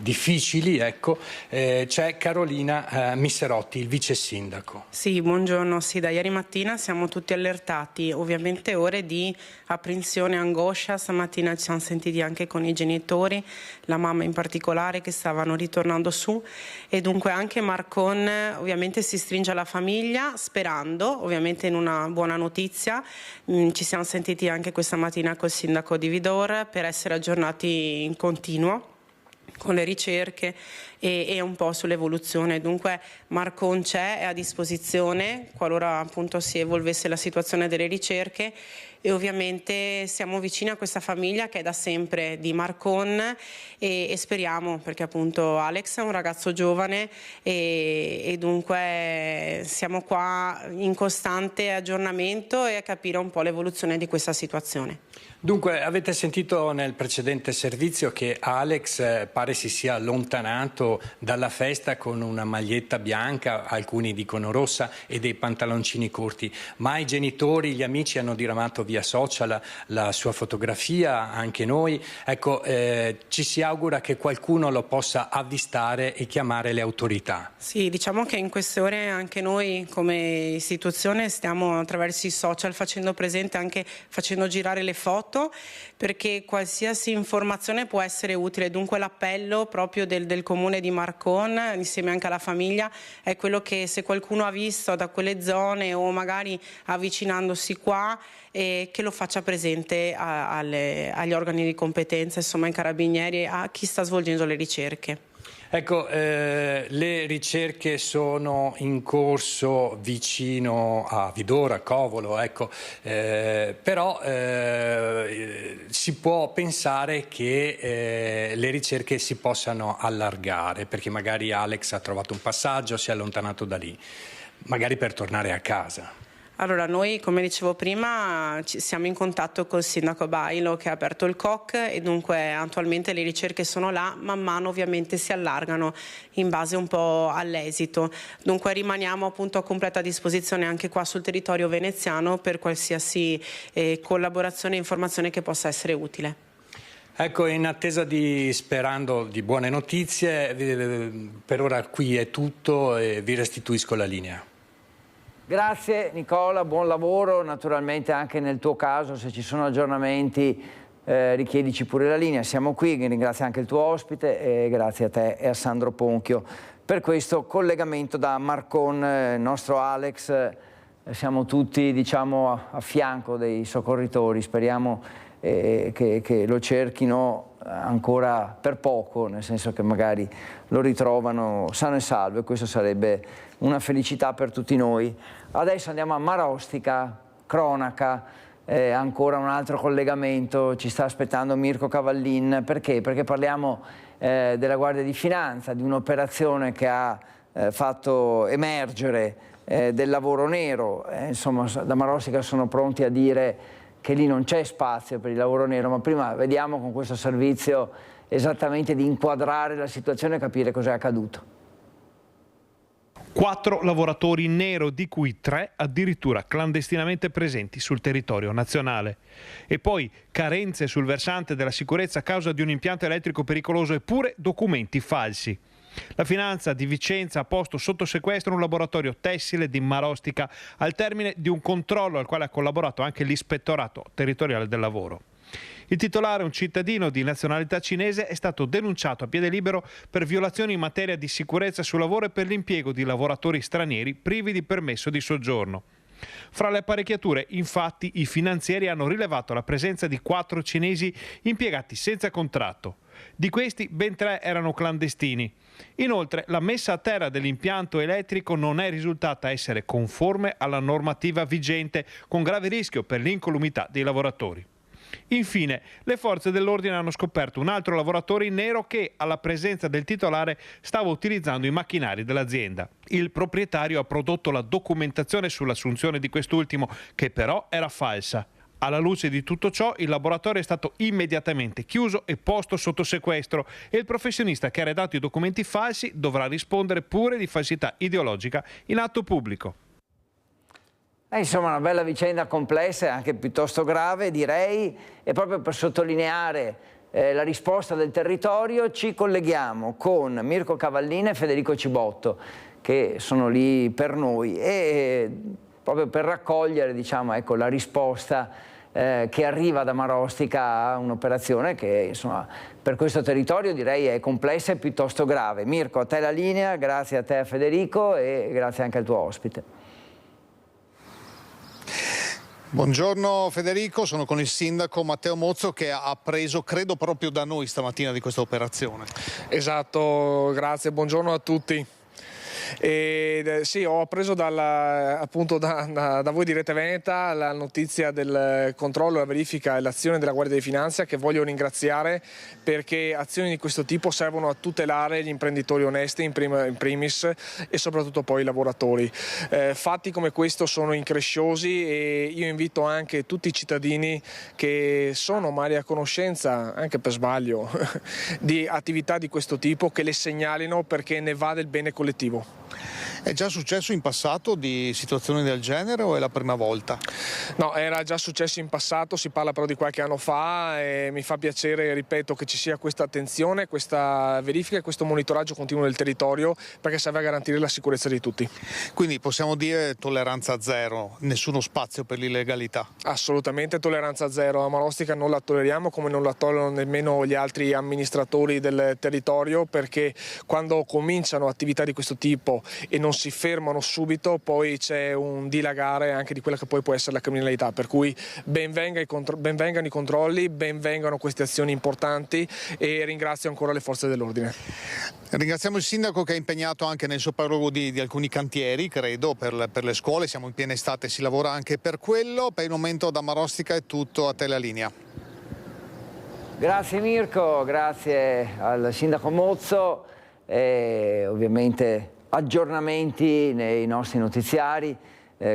difficili, ecco, c'è Carolina Misserotto, Rigotti, il vice sindaco. Sì, buongiorno. Sì, da ieri mattina siamo tutti allertati, ovviamente ore di apprensione e angoscia. Stamattina ci siamo sentiti anche con i genitori, la mamma in particolare, che stavano ritornando su, e dunque anche Marcon ovviamente si stringe alla famiglia sperando ovviamente in una buona notizia. Ci siamo sentiti anche questa mattina col sindaco di Vidor per essere aggiornati in continuo con le ricerche e un po' sull'evoluzione. Dunque Marcon c'è, è a disposizione qualora appunto si evolvesse la situazione delle ricerche, e ovviamente siamo vicini a questa famiglia che è da sempre di Marcon e speriamo, perché appunto Alex è un ragazzo giovane e dunque siamo qua in costante aggiornamento e a capire un po' l'evoluzione di questa situazione. Dunque, avete sentito nel precedente servizio che Alex pare si sia allontanato dalla festa con una maglietta bianca, alcuni dicono rossa, e dei pantaloncini corti, ma i genitori, gli amici hanno diramato via social la sua fotografia, anche noi. Ecco, ci si augura che qualcuno lo possa avvistare e chiamare le autorità. Sì, diciamo che in queste ore anche noi come istituzione stiamo attraverso i social facendo presente, anche facendo girare le foto, perché qualsiasi informazione può essere utile. Dunque l'appello proprio del comune di Marcon, insieme anche alla famiglia, è quello che se qualcuno ha visto da quelle zone o magari avvicinandosi qua, che lo faccia presente agli organi di competenza, insomma ai carabinieri e a chi sta svolgendo le ricerche. Ecco, le ricerche sono in corso vicino a Vidor, a Covolo, ecco, però si può pensare che le ricerche si possano allargare, perché magari Alex ha trovato un passaggio, si è allontanato da lì, magari per tornare a casa. Allora, noi, come dicevo prima, siamo in contatto col sindaco Bailo che ha aperto il COC e dunque attualmente le ricerche sono là, man mano ovviamente si allargano in base un po' all'esito. Dunque rimaniamo appunto a completa disposizione anche qua sul territorio veneziano per qualsiasi collaborazione e informazione che possa essere utile. Ecco, in attesa sperando di buone notizie, per ora qui è tutto e vi restituisco la linea. Grazie Nicola, buon lavoro, naturalmente anche nel tuo caso se ci sono aggiornamenti richiedici pure la linea, siamo qui, ringrazio anche il tuo ospite e grazie a te e a Sandro Ponchio per questo collegamento da Marcon, il nostro Alex, siamo tutti diciamo a fianco dei soccorritori, speriamo che lo cerchino ancora per poco, nel senso che magari lo ritrovano sano e salvo e questo sarebbe una felicità per tutti noi. Adesso andiamo a Marostica, cronaca, ancora un altro collegamento, ci sta aspettando Mirko Cavallin, perché? Perché parliamo della Guardia di Finanza, di un'operazione che ha fatto emergere del lavoro nero, insomma da Marostica sono pronti a dire che lì non c'è spazio per il lavoro nero, ma prima vediamo con questo servizio esattamente di inquadrare la situazione e capire cos'è accaduto. 4 lavoratori in nero, di cui 3 addirittura clandestinamente presenti sul territorio nazionale. E poi carenze sul versante della sicurezza a causa di un impianto elettrico pericoloso e pure documenti falsi. La Finanza di Vicenza ha posto sotto sequestro un laboratorio tessile di Marostica al termine di un controllo al quale ha collaborato anche l'Ispettorato Territoriale del Lavoro. Il titolare, un cittadino di nazionalità cinese, è stato denunciato a piede libero per violazioni in materia di sicurezza sul lavoro e per l'impiego di lavoratori stranieri privi di permesso di soggiorno. Fra le apparecchiature, infatti, i finanzieri hanno rilevato la presenza di 4 cinesi impiegati senza contratto. Di questi, ben 3 erano clandestini. Inoltre, la messa a terra dell'impianto elettrico non è risultata essere conforme alla normativa vigente, con grave rischio per l'incolumità dei lavoratori. Infine, le forze dell'ordine hanno scoperto un altro lavoratore in nero che, alla presenza del titolare, stava utilizzando i macchinari dell'azienda. Il proprietario ha prodotto la documentazione sull'assunzione di quest'ultimo, che però era falsa. Alla luce di tutto ciò, il laboratorio è stato immediatamente chiuso e posto sotto sequestro e il professionista che ha redatto i documenti falsi dovrà rispondere pure di falsità ideologica in atto pubblico. Insomma, una bella vicenda complessa e anche piuttosto grave, direi, e proprio per sottolineare la risposta del territorio ci colleghiamo con Mirko Cavallin e Federico Cibotto, che sono lì per noi e proprio per raccogliere, diciamo, ecco, la risposta che arriva da Marostica a un'operazione che, insomma, per questo territorio direi è complessa e piuttosto grave. Mirko, a te la linea, grazie a te, a Federico, e grazie anche al tuo ospite. Buongiorno Federico, sono con il sindaco Matteo Mozzo che ha appreso, credo proprio da noi stamattina, di questa operazione. Esatto, grazie, buongiorno a tutti. Sì, ho appreso appunto da voi di Rete Veneta la notizia del controllo, la verifica e l'azione della Guardia di Finanza, che voglio ringraziare, perché azioni di questo tipo servono a tutelare gli imprenditori onesti in primis e soprattutto poi i lavoratori. Fatti come questo sono incresciosi e io invito anche tutti i cittadini che sono magari a conoscenza, anche per sbaglio, di attività di questo tipo, che le segnalino, perché ne va del bene collettivo. È già successo in passato di situazioni del genere o è la prima volta? No, era già successo in passato, si parla però di qualche anno fa, e mi fa piacere, ripeto, che ci sia questa attenzione, questa verifica e questo monitoraggio continuo del territorio, perché serve a garantire la sicurezza di tutti. Quindi possiamo dire tolleranza zero, nessuno spazio per l'illegalità? Assolutamente tolleranza zero, a Marostica non la tolleriamo, come non la tollerano nemmeno gli altri amministratori del territorio, perché quando cominciano attività di questo tipo e non si fermano subito, poi c'è un dilagare anche di quella che poi può essere la criminalità, per cui ben vengano i controlli, ben vengano queste azioni importanti, e ringrazio ancora le forze dell'ordine. Ringraziamo il sindaco che è impegnato anche nel sopralluogo di alcuni cantieri, credo, per le scuole, siamo in piena estate, si lavora anche per quello. Per il momento da Marostica è tutto, a te la linea. Grazie Mirko, grazie al sindaco Mozzo, ovviamente aggiornamenti nei nostri notiziari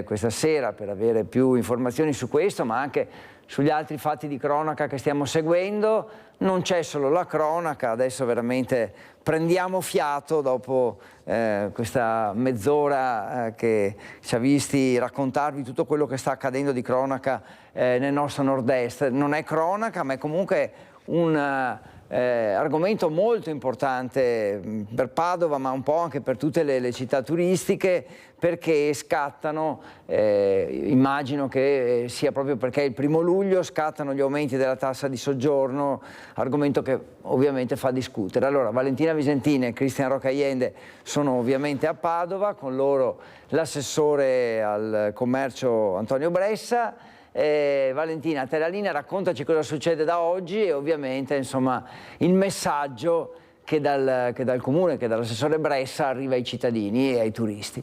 questa sera per avere più informazioni su questo, ma anche sugli altri fatti di cronaca che stiamo seguendo. Non c'è solo la cronaca, adesso veramente prendiamo fiato dopo questa mezz'ora che ci ha visti raccontarvi tutto quello che sta accadendo di cronaca nel nostro nord-est. Non è cronaca, ma è comunque un argomento molto importante per Padova, ma un po' anche per tutte le città turistiche, perché scattano, immagino che sia proprio perché è il 1° luglio, scattano gli aumenti della tassa di soggiorno, argomento che ovviamente fa discutere. Allora, Valentina Visentini e Cristian Roccaiende sono ovviamente a Padova, con loro l'assessore al commercio Antonio Bressa. Valentina, a te la linea, raccontaci cosa succede da oggi e ovviamente, insomma, il messaggio che dal comune, che dall'assessore Bressa arriva ai cittadini e ai turisti.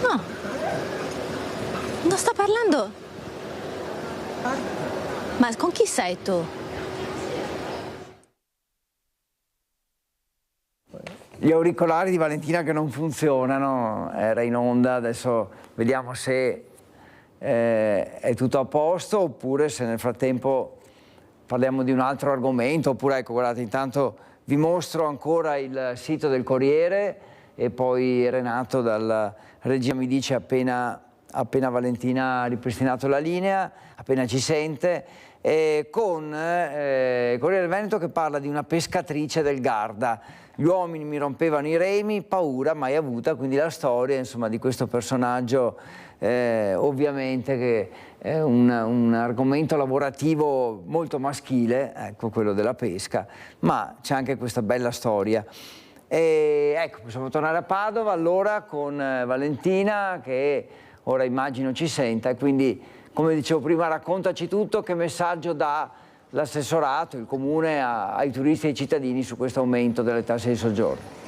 No, non sta parlando? Ma con chi sei tu? Gli auricolari di Valentina che non funzionano, era in onda, adesso vediamo se è tutto a posto oppure se nel frattempo parliamo di un altro argomento, oppure ecco, guardate, intanto vi mostro ancora il sito del Corriere e poi Renato dalla regia mi dice appena Valentina ha ripristinato la linea, appena ci sente, con Corriere del Veneto che parla di una pescatrice del Garda. Gli uomini mi rompevano i remi, paura mai avuta, quindi la storia, insomma, di questo personaggio ovviamente che è un argomento lavorativo molto maschile, ecco, quello della pesca, ma c'è anche questa bella storia. E ecco, possiamo tornare a Padova allora con Valentina che ora immagino ci senta e quindi, come dicevo prima, raccontaci tutto, che messaggio dà l'assessorato, il comune ai turisti e ai cittadini su questo aumento delle tasse di soggiorno.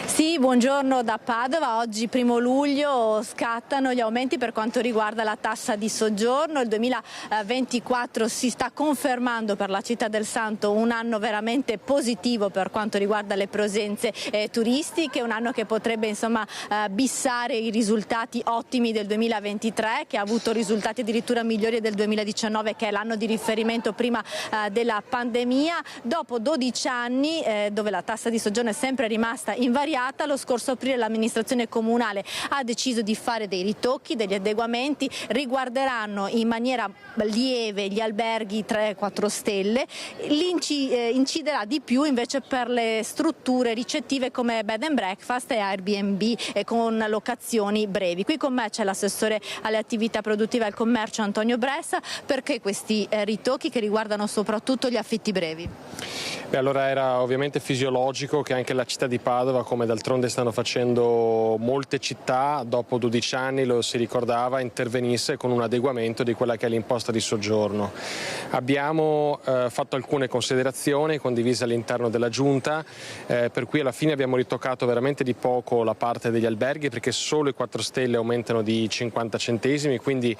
Sì, buongiorno da Padova. Oggi 1° luglio scattano gli aumenti per quanto riguarda la tassa di soggiorno. Il 2024 si sta confermando per la città del Santo un anno veramente positivo per quanto riguarda le presenze turistiche, un anno che potrebbe, insomma, bissare i risultati ottimi del 2023, che ha avuto risultati addirittura migliori del 2019, che è l'anno di riferimento prima della pandemia. Dopo 12 anni dove la tassa di soggiorno è sempre rimasta invariata, fatta. Lo scorso aprile l'amministrazione comunale ha deciso di fare dei ritocchi, degli adeguamenti, riguarderanno in maniera lieve gli alberghi 3-4 stelle, inciderà di più invece per le strutture ricettive come bed and breakfast e Airbnb con locazioni brevi. Qui con me c'è l'assessore alle attività produttive e al commercio Antonio Bressa. Perché questi ritocchi che riguardano soprattutto gli affitti brevi? Allora era ovviamente fisiologico che anche la città di Padova, come d'altronde stanno facendo molte città, dopo 12 anni, lo si ricordava, intervenisse con un adeguamento di quella che è l'imposta di soggiorno. Abbiamo fatto alcune considerazioni condivise all'interno della Giunta, per cui alla fine abbiamo ritoccato veramente di poco la parte degli alberghi, perché solo i 4 stelle aumentano di 50 centesimi, quindi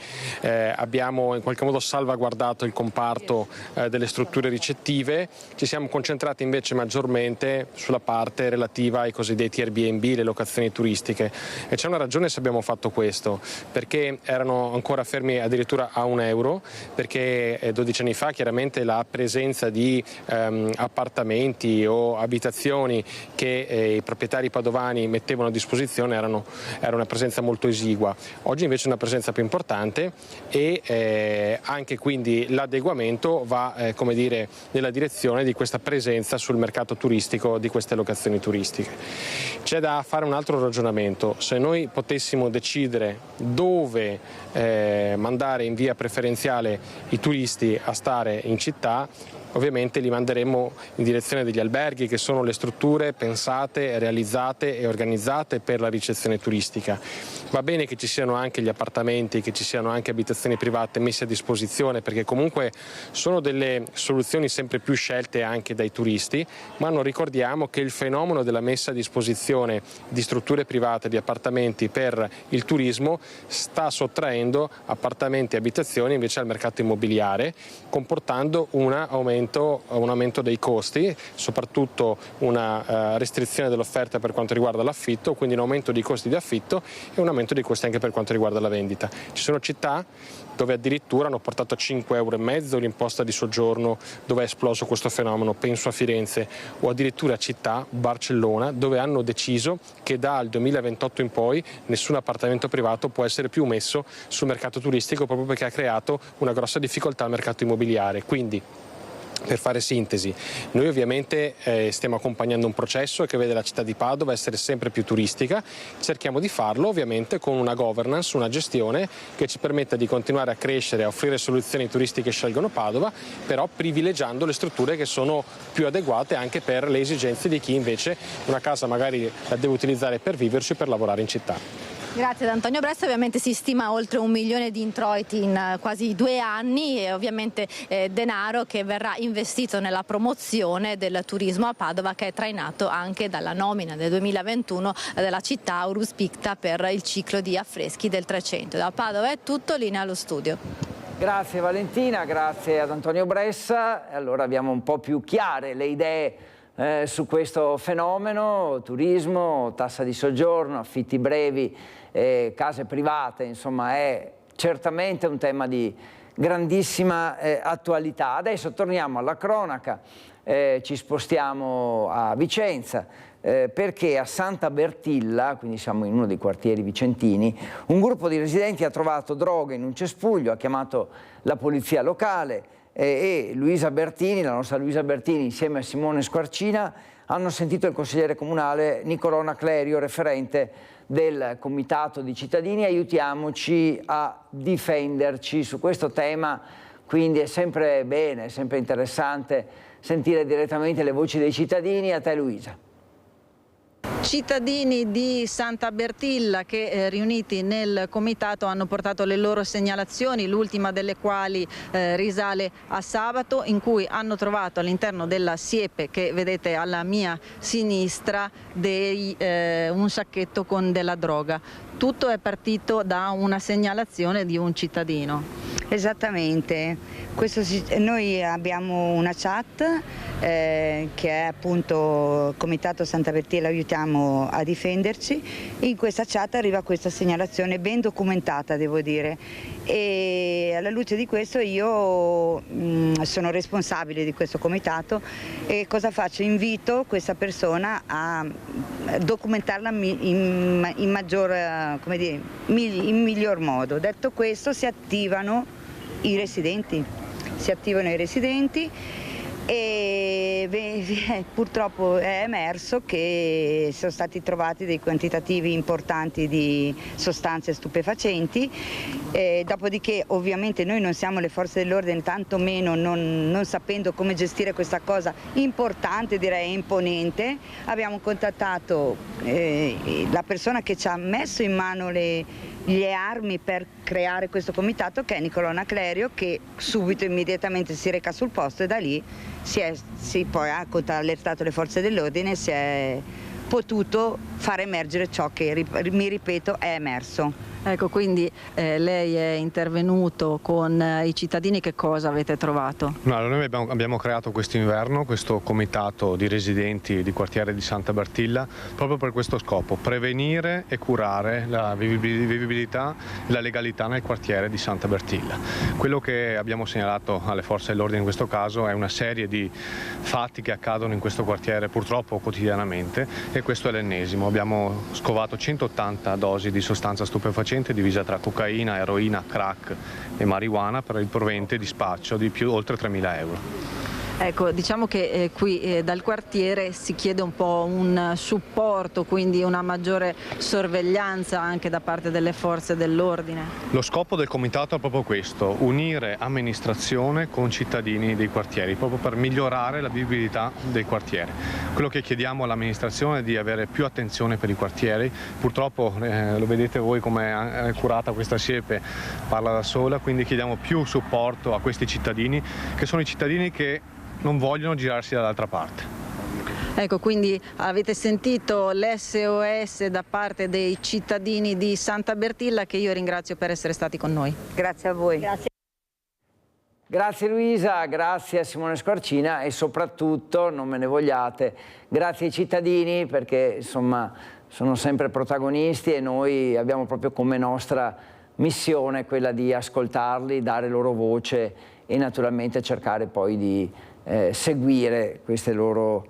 abbiamo in qualche modo salvaguardato il comparto delle strutture ricettive. Ci siamo concentrati invece maggiormente sulla parte relativa ai cosiddetti Airbnb, le locazioni turistiche, e c'è una ragione se abbiamo fatto questo, perché erano ancora fermi addirittura a €1, perché 12 anni fa chiaramente la presenza di appartamenti o abitazioni che i proprietari padovani mettevano a disposizione era una presenza molto esigua. Oggi invece è una presenza più importante e anche quindi l'adeguamento va come dire, nella direzione di questa presenza sul mercato turistico di queste locazioni turistiche. C'è da fare un altro ragionamento: se noi potessimo decidere dove mandare in via preferenziale i turisti a stare in città, ovviamente li manderemo in direzione degli alberghi, che sono le strutture pensate, realizzate e organizzate per la ricezione turistica. Va bene che ci siano anche gli appartamenti, che ci siano anche abitazioni private messe a disposizione, perché comunque sono delle soluzioni sempre più scelte anche dai turisti, ma non ricordiamo che il fenomeno della messa a disposizione di strutture private, di appartamenti per il turismo, sta sottraendo appartamenti e abitazioni invece al mercato immobiliare, comportando un aumento dei costi, soprattutto una restrizione dell'offerta per quanto riguarda l'affitto, quindi un aumento dei costi di affitto e un aumento dei costi anche per quanto riguarda la vendita. Ci sono città dove addirittura hanno portato a €5,50 l'imposta di soggiorno, dove è esploso questo fenomeno, penso a Firenze, o addirittura città, Barcellona, dove hanno deciso che dal 2028 in poi nessun appartamento privato può essere più messo sul mercato turistico, proprio perché ha creato una grossa difficoltà al mercato immobiliare. Quindi, per fare sintesi, noi ovviamente stiamo accompagnando un processo che vede la città di Padova essere sempre più turistica, cerchiamo di farlo ovviamente con una governance, una gestione che ci permetta di continuare a crescere, a offrire soluzioni turistiche che scelgono Padova, però privilegiando le strutture che sono più adeguate anche per le esigenze di chi invece una casa magari la deve utilizzare per viverci o per lavorare in città. Grazie ad Antonio Bressa. Ovviamente si stima oltre 1 milione di introiti in quasi 2 anni e ovviamente denaro che verrà investito nella promozione del turismo a Padova, che è trainato anche dalla nomina del 2021 della città Aurus Picta per il ciclo di affreschi del 300. Da Padova è tutto, linea allo studio. Grazie Valentina, grazie ad Antonio Bressa. Allora abbiamo un po' più chiare le idee su questo fenomeno: turismo, tassa di soggiorno, affitti brevi, case private, insomma è certamente un tema di grandissima attualità. Adesso torniamo alla cronaca, ci spostiamo a Vicenza, perché a Santa Bertilla, quindi siamo in uno dei quartieri vicentini, un gruppo di residenti ha trovato droga in un cespuglio, ha chiamato la polizia locale e Luisa Bertini, la nostra Luisa Bertini, insieme a Simone Squarcina, hanno sentito il consigliere comunale Nicolò Clerio, referente del Comitato di Cittadini. Aiutiamoci a difenderci su questo tema, quindi è sempre bene, è sempre interessante sentire direttamente le voci dei cittadini. A te Luisa. Cittadini di Santa Bertilla che riuniti nel comitato hanno portato le loro segnalazioni, l'ultima delle quali risale a sabato, in cui hanno trovato all'interno della siepe che vedete alla mia sinistra un sacchetto con della droga. Tutto è partito da una segnalazione di un cittadino. Esattamente, noi abbiamo una chat che è appunto Comitato Santa Bertilla Aiutiamo a Difenderci. In questa chat arriva questa segnalazione ben documentata, devo dire, e alla luce di questo io sono responsabile di questo comitato e cosa faccio? Invito questa persona a documentarla in miglior modo. Detto questo, si attivano i residenti e purtroppo è emerso che sono stati trovati dei quantitativi importanti di sostanze stupefacenti, dopodiché ovviamente noi non siamo le forze dell'ordine, tantomeno non sapendo come gestire questa cosa importante, direi imponente. Abbiamo contattato la persona che ci ha messo in mano le armi per creare questo comitato, che è Nicolò Naclerio, che subito immediatamente si reca sul posto e da lì poi ha allertato le forze dell'ordine e si è potuto far emergere ciò che, mi ripeto, è emerso. Ecco, quindi lei è intervenuto con i cittadini, che cosa avete trovato? No, noi abbiamo creato quest'inverno questo comitato di residenti di quartiere di Santa Bertilla proprio per questo scopo: prevenire e curare la vivibilità e la legalità nel quartiere di Santa Bertilla. Quello che abbiamo segnalato alle forze dell'ordine in questo caso è una serie di fatti che accadono in questo quartiere purtroppo quotidianamente, e questo è l'ennesimo. Abbiamo scovato 180 dosi di sostanza stupefacente divisa tra cocaina, eroina, crack e marijuana per il proveniente di spaccio di oltre 3.000 euro. Ecco, diciamo che qui dal quartiere si chiede un po' un supporto, quindi una maggiore sorveglianza anche da parte delle forze dell'ordine. Lo scopo del comitato è proprio questo: unire amministrazione con cittadini dei quartieri, proprio per migliorare la vivibilità del quartiere. Quello che chiediamo all'amministrazione è di avere più attenzione per i quartieri. Purtroppo lo vedete voi come è curata questa siepe, parla da sola, quindi chiediamo più supporto a questi cittadini, che sono i cittadini che non vogliono girarsi dall'altra parte. Ecco, quindi avete sentito l'SOS da parte dei cittadini di Santa Bertilla, che io ringrazio per essere stati con noi. Grazie a voi. Grazie Luisa, grazie a Simone Squarcina e soprattutto, non me ne vogliate, grazie ai cittadini, perché insomma sono sempre protagonisti e noi abbiamo proprio come nostra missione quella di ascoltarli, dare loro voce e naturalmente cercare poi di seguire queste loro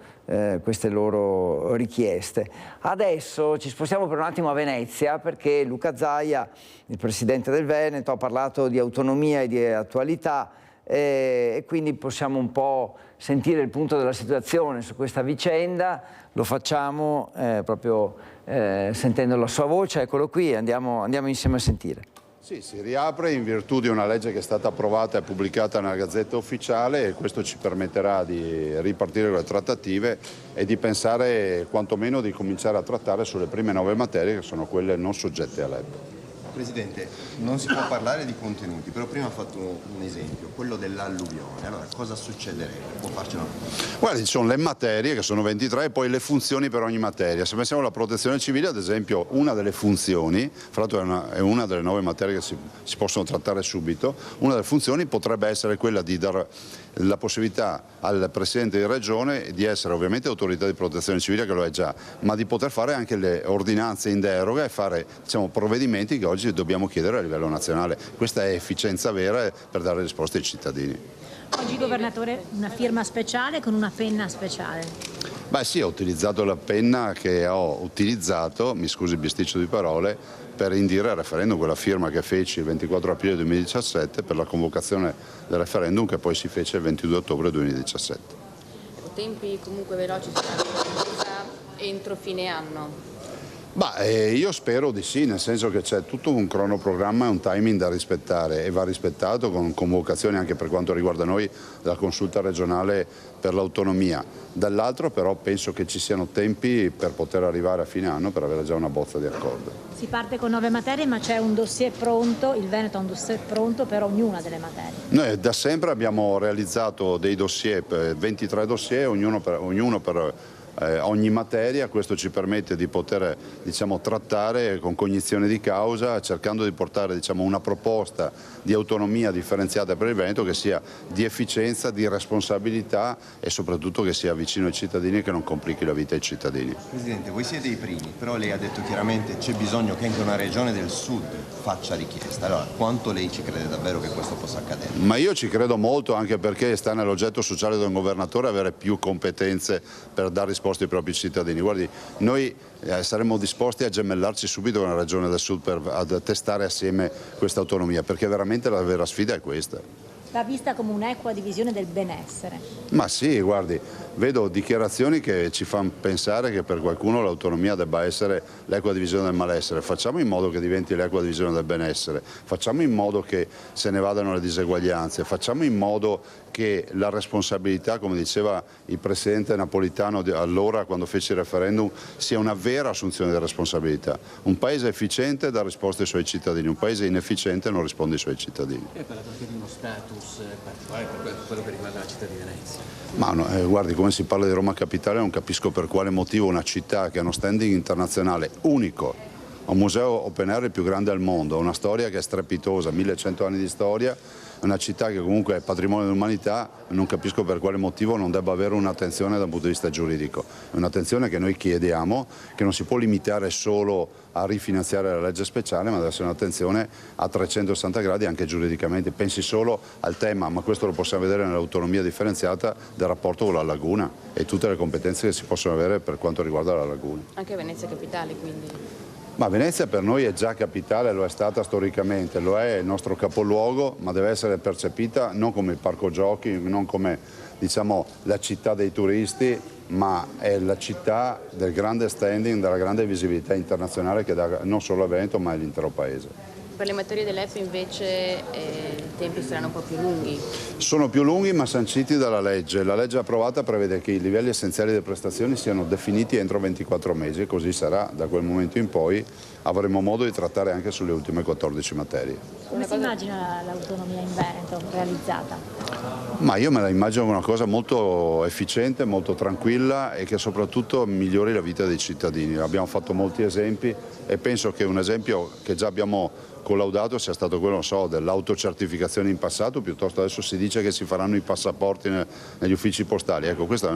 richieste. Adesso ci spostiamo per un attimo a Venezia, perché Luca Zaia, il presidente del Veneto, ha parlato di autonomia e di attualità e quindi possiamo un po' sentire il punto della situazione su questa vicenda. Lo facciamo proprio sentendo la sua voce. Eccolo qui, andiamo insieme a sentire. Sì, si riapre in virtù di una legge che è stata approvata e pubblicata nella Gazzetta Ufficiale, e questo ci permetterà di ripartire con le trattative e di pensare quantomeno di cominciare a trattare sulle prime 9 materie, che sono quelle non soggette all'EPO. Presidente, non si può parlare di contenuti, però prima ha fatto un esempio, quello dell'alluvione. Allora, cosa succederebbe? Può farcelo? Guardi, ci sono le materie, che sono 23, e poi le funzioni per ogni materia. Se pensiamo alla protezione civile, ad esempio, una delle funzioni, fra l'altro è una delle 9 materie che si possono trattare subito, una delle funzioni potrebbe essere quella di dare la possibilità al Presidente di Regione di essere ovviamente autorità di protezione civile, che lo è già, ma di poter fare anche le ordinanze in deroga e fare, diciamo, provvedimenti che oggi dobbiamo chiedere a livello nazionale. Questa è efficienza vera per dare risposte ai cittadini. Oggi, Governatore, una firma speciale con una penna speciale. Beh sì, ho utilizzato la penna che ho utilizzato, mi scusi il bisticcio di parole, per indire al referendum, quella firma che feci il 24 aprile 2017 per la convocazione del referendum, che poi si fece il 22 ottobre 2017. Tempi comunque veloci entro fine anno? Io spero di sì, nel senso che c'è tutto un cronoprogramma e un timing da rispettare, e va rispettato con convocazioni anche per quanto riguarda noi della consulta regionale per l'autonomia. Dall'altro però penso che ci siano tempi per poter arrivare a fine anno per avere già una bozza di accordo. Si parte con 9 materie, ma c'è un dossier pronto, il Veneto ha un dossier pronto per ognuna delle materie. Noi da sempre abbiamo realizzato dei dossier, 23 dossier, ognuno per ogni materia. Questo ci permette di poter trattare con cognizione di causa, cercando di portare una proposta di autonomia differenziata per il Veneto che sia di efficienza, di responsabilità e soprattutto che sia vicino ai cittadini e che non complichi la vita ai cittadini. Presidente, voi siete i primi, però lei ha detto chiaramente c'è bisogno che anche una regione del sud faccia richiesta. Allora, quanto lei ci crede davvero che questo possa accadere? Ma io ci credo molto, anche perché sta nell'oggetto sociale di un governatore avere più competenze per dare risposte ai propri cittadini. Guardi, noi saremmo disposti a gemellarci subito con la regione del sud per testare assieme questa autonomia, perché veramente la vera sfida è questa. Va vista come un'equa divisione del benessere. Ma sì, guardi, vedo dichiarazioni che ci fanno pensare che per qualcuno l'autonomia debba essere l'equa divisione del malessere. Facciamo in modo che diventi l'equa divisione del benessere, facciamo in modo che se ne vadano le diseguaglianze, facciamo in modo che la responsabilità, come diceva il presidente Napolitano allora quando fece il referendum, sia una vera assunzione di responsabilità. Un paese efficiente dà risposte ai suoi cittadini, un paese inefficiente non risponde ai suoi cittadini. E per la anche di uno status particolare per quello che riguarda la città di Venezia? Ma no, guardi, come si parla di Roma Capitale non capisco per quale motivo una città che ha uno standing internazionale unico, un museo open air il più grande al mondo, una storia che è strepitosa, 1100 anni di storia, una città che comunque è patrimonio dell'umanità, non capisco per quale motivo non debba avere un'attenzione dal punto di vista giuridico. È un'attenzione che noi chiediamo, che non si può limitare solo a rifinanziare la legge speciale, ma deve essere un'attenzione a 360 gradi anche giuridicamente. Pensi solo al tema, ma questo lo possiamo vedere nell'autonomia differenziata del rapporto con la laguna e tutte le competenze che si possono avere per quanto riguarda la laguna. Anche Venezia Capitale, quindi? Ma Venezia per noi è già capitale, lo è stata storicamente, lo è il nostro capoluogo, ma deve essere percepita non come il parco giochi, non come la città dei turisti, ma è la città del grande standing, della grande visibilità internazionale che dà non solo a Veneto ma all'intero paese. Per le materie dell'EPI invece i tempi saranno un po' più lunghi? Sono più lunghi ma sanciti dalla legge. La legge approvata prevede che i livelli essenziali delle prestazioni siano definiti entro 24 mesi e così sarà. Da quel momento in poi avremo modo di trattare anche sulle ultime 14 materie. Come si immagina l'autonomia in Veneto realizzata? Ma io me la immagino una cosa molto efficiente, molto tranquilla e che soprattutto migliori la vita dei cittadini. Abbiamo fatto molti esempi e penso che un esempio che già abbiamo collaudato sia stato quello, dell'autocertificazione in passato, piuttosto adesso si dice che si faranno i passaporti negli uffici postali. Ecco, questa è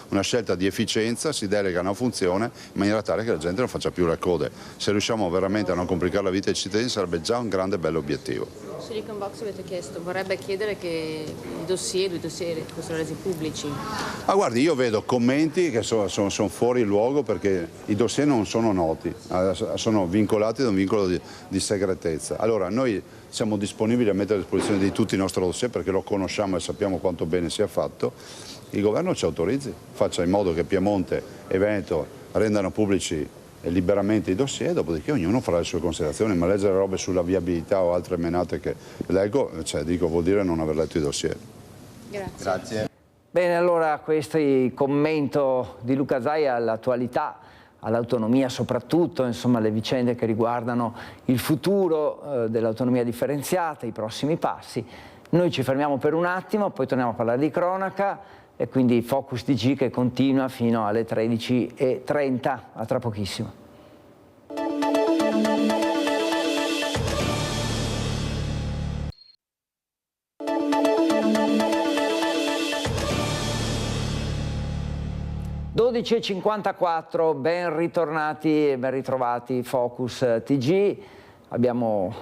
una scelta di efficienza, si delega una funzione in maniera tale che la gente non faccia più le code. Se riusciamo veramente a non complicare la vita ai cittadini sarebbe già un grande bello obiettivo. Silicon Box avete chiesto, vorrebbe chiedere che i dossier fossero resi pubblici. Ma guardi, io vedo commenti che sono fuori luogo perché i dossier non sono noti, sono vincolati da un vincolo di segretezza. Allora noi siamo disponibili a mettere a disposizione di tutti i nostri dossier perché lo conosciamo e sappiamo quanto bene sia fatto. Il governo ci autorizzi, faccia in modo che Piemonte e Veneto rendano pubblici liberamente i dossier, dopodiché ognuno farà le sue considerazioni, ma leggere robe sulla viabilità o altre menate che leggo, vuol dire non aver letto i dossier. Grazie. Bene, allora questo è il commento di Luca Zaia all'attualità, all'autonomia soprattutto, insomma le vicende che riguardano il futuro dell'autonomia differenziata, i prossimi passi. Noi ci fermiamo per un attimo, poi torniamo a parlare di cronaca e quindi Focus TG che continua fino alle 13:30, a tra pochissimo. (12:54), ben ritornati e ben ritrovati Focus TG. Abbiamo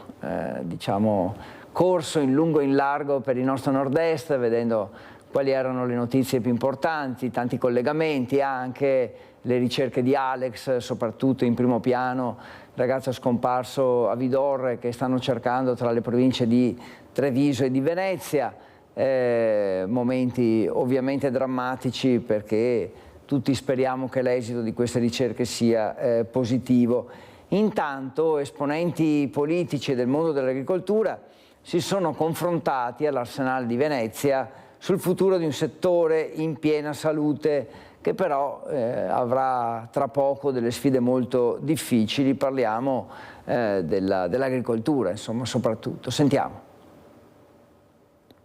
corso in lungo e in largo per il nostro nord-est vedendo quali erano le notizie più importanti, tanti collegamenti, anche le ricerche di Alex, soprattutto in primo piano, ragazzo scomparso a Vidorre che stanno cercando tra le province di Treviso e di Venezia, momenti ovviamente drammatici perché tutti speriamo che l'esito di queste ricerche sia positivo. Intanto esponenti politici del mondo dell'agricoltura si sono confrontati all'Arsenale di Venezia sul futuro di un settore in piena salute che però avrà tra poco delle sfide molto difficili. Parliamo dell'agricoltura, insomma, soprattutto. Sentiamo.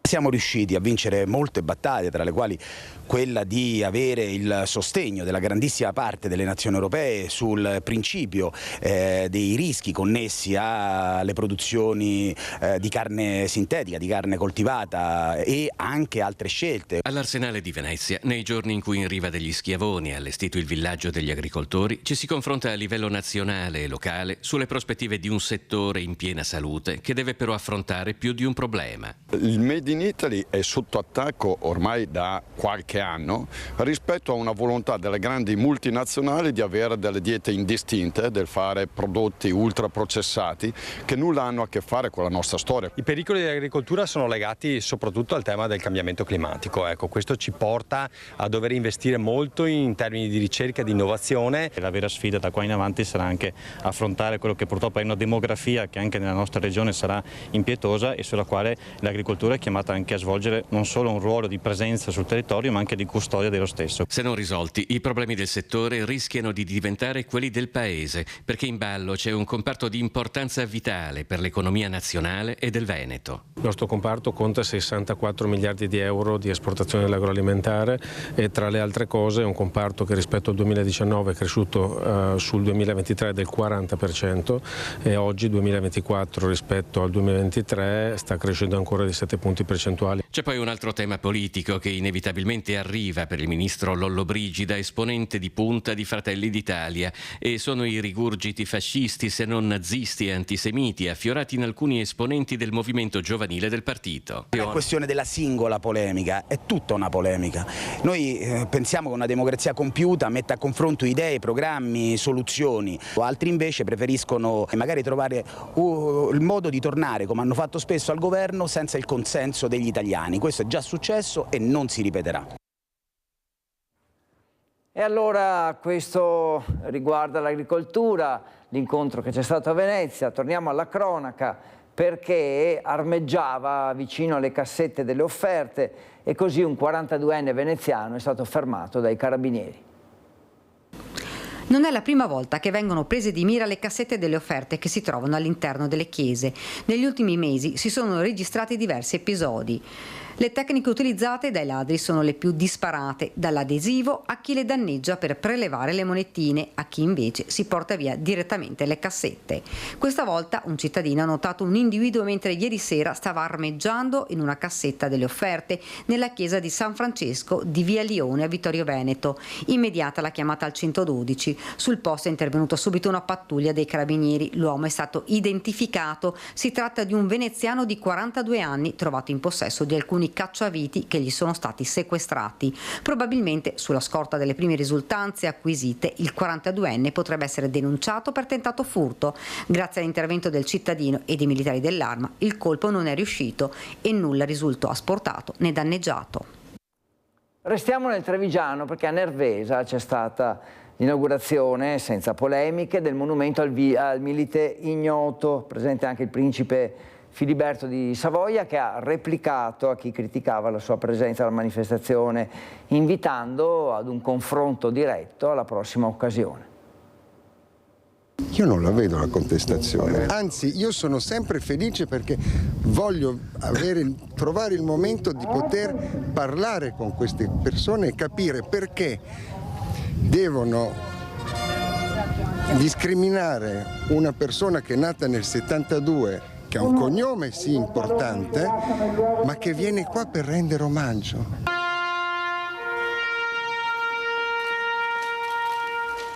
Siamo riusciti a vincere molte battaglie, tra le quali quella di avere il sostegno della grandissima parte delle nazioni europee sul principio dei rischi connessi alle produzioni di carne sintetica, di carne coltivata e anche altre scelte. All'Arsenale di Venezia, nei giorni in cui in Riva degli Schiavoni è allestito il villaggio degli agricoltori, ci si confronta a livello nazionale e locale sulle prospettive di un settore in piena salute che deve però affrontare più di un problema. Il Made in Italy è sotto attacco ormai da qualche anno rispetto a una volontà delle grandi multinazionali di avere delle diete indistinte, del fare prodotti ultraprocessati che nulla hanno a che fare con la nostra storia. I pericoli dell'agricoltura sono legati soprattutto al tema del cambiamento climatico. Ecco, questo ci porta a dover investire molto in termini di ricerca e di innovazione. La vera sfida da qua in avanti sarà anche affrontare quello che purtroppo è una demografia che anche nella nostra regione sarà impietosa e sulla quale l'agricoltura è chiamata anche a svolgere non solo un ruolo di presenza sul territorio ma anche di custodia dello stesso. Se non risolti, i problemi del settore rischiano di diventare quelli del paese, perché in ballo c'è un comparto di importanza vitale per l'economia nazionale e del Veneto. Il nostro comparto conta 64 miliardi di euro di esportazione dell'agroalimentare e tra le altre cose è un comparto che rispetto al 2019 è cresciuto sul 2023 del 40% e oggi 2024 rispetto al 2023 sta crescendo ancora di 7 punti percentuali. C'è poi un altro tema politico che inevitabilmente arriva per il ministro Lollobrigida, esponente di punta di Fratelli d'Italia, e sono i rigurgiti fascisti se non nazisti e antisemiti affiorati in alcuni esponenti del movimento giovanile del partito. Non è questione della singola polemica, è tutta una polemica. Noi pensiamo che una democrazia compiuta metta a confronto idee, programmi, soluzioni. Altri invece preferiscono magari trovare il modo di tornare, come hanno fatto spesso al governo, senza il consenso degli italiani. Questo è già successo e non si ripeterà. E allora questo riguarda l'agricoltura, l'incontro che c'è stato a Venezia. Torniamo alla cronaca, perché armeggiava vicino alle cassette delle offerte e così un 42enne veneziano è stato fermato dai carabinieri. Non è la prima volta che vengono prese di mira le cassette delle offerte che si trovano all'interno delle chiese. Negli ultimi mesi si sono registrati diversi episodi. Le tecniche utilizzate dai ladri sono le più disparate, dall'adesivo a chi le danneggia per prelevare le monetine, a chi invece si porta via direttamente le cassette. Questa volta un cittadino ha notato un individuo mentre ieri sera stava armeggiando in una cassetta delle offerte nella chiesa di San Francesco di Via Lione a Vittorio Veneto. Immediata la chiamata al 112. Sul posto è intervenuta subito una pattuglia dei carabinieri. L'uomo è stato identificato. Si tratta di un veneziano di 42 anni trovato in possesso di alcuni cacciaviti che gli sono stati sequestrati. Probabilmente sulla scorta delle prime risultanze acquisite il 42enne potrebbe essere denunciato per tentato furto. Grazie all'intervento del cittadino e dei militari dell'Arma il colpo non è riuscito e nulla risultò asportato né danneggiato. Restiamo nel Trevigiano perché a Nervesa c'è stata l'inaugurazione senza polemiche del monumento al milite ignoto, presente anche il principe Filiberto di Savoia, che ha replicato a chi criticava la sua presenza alla manifestazione, invitando ad un confronto diretto alla prossima occasione. Io non la vedo la contestazione, anzi io sono sempre felice perché voglio trovare il momento di poter parlare con queste persone e capire perché devono discriminare una persona che è nata nel 72, che ha un cognome sì importante, ma che viene qua per rendere omaggio.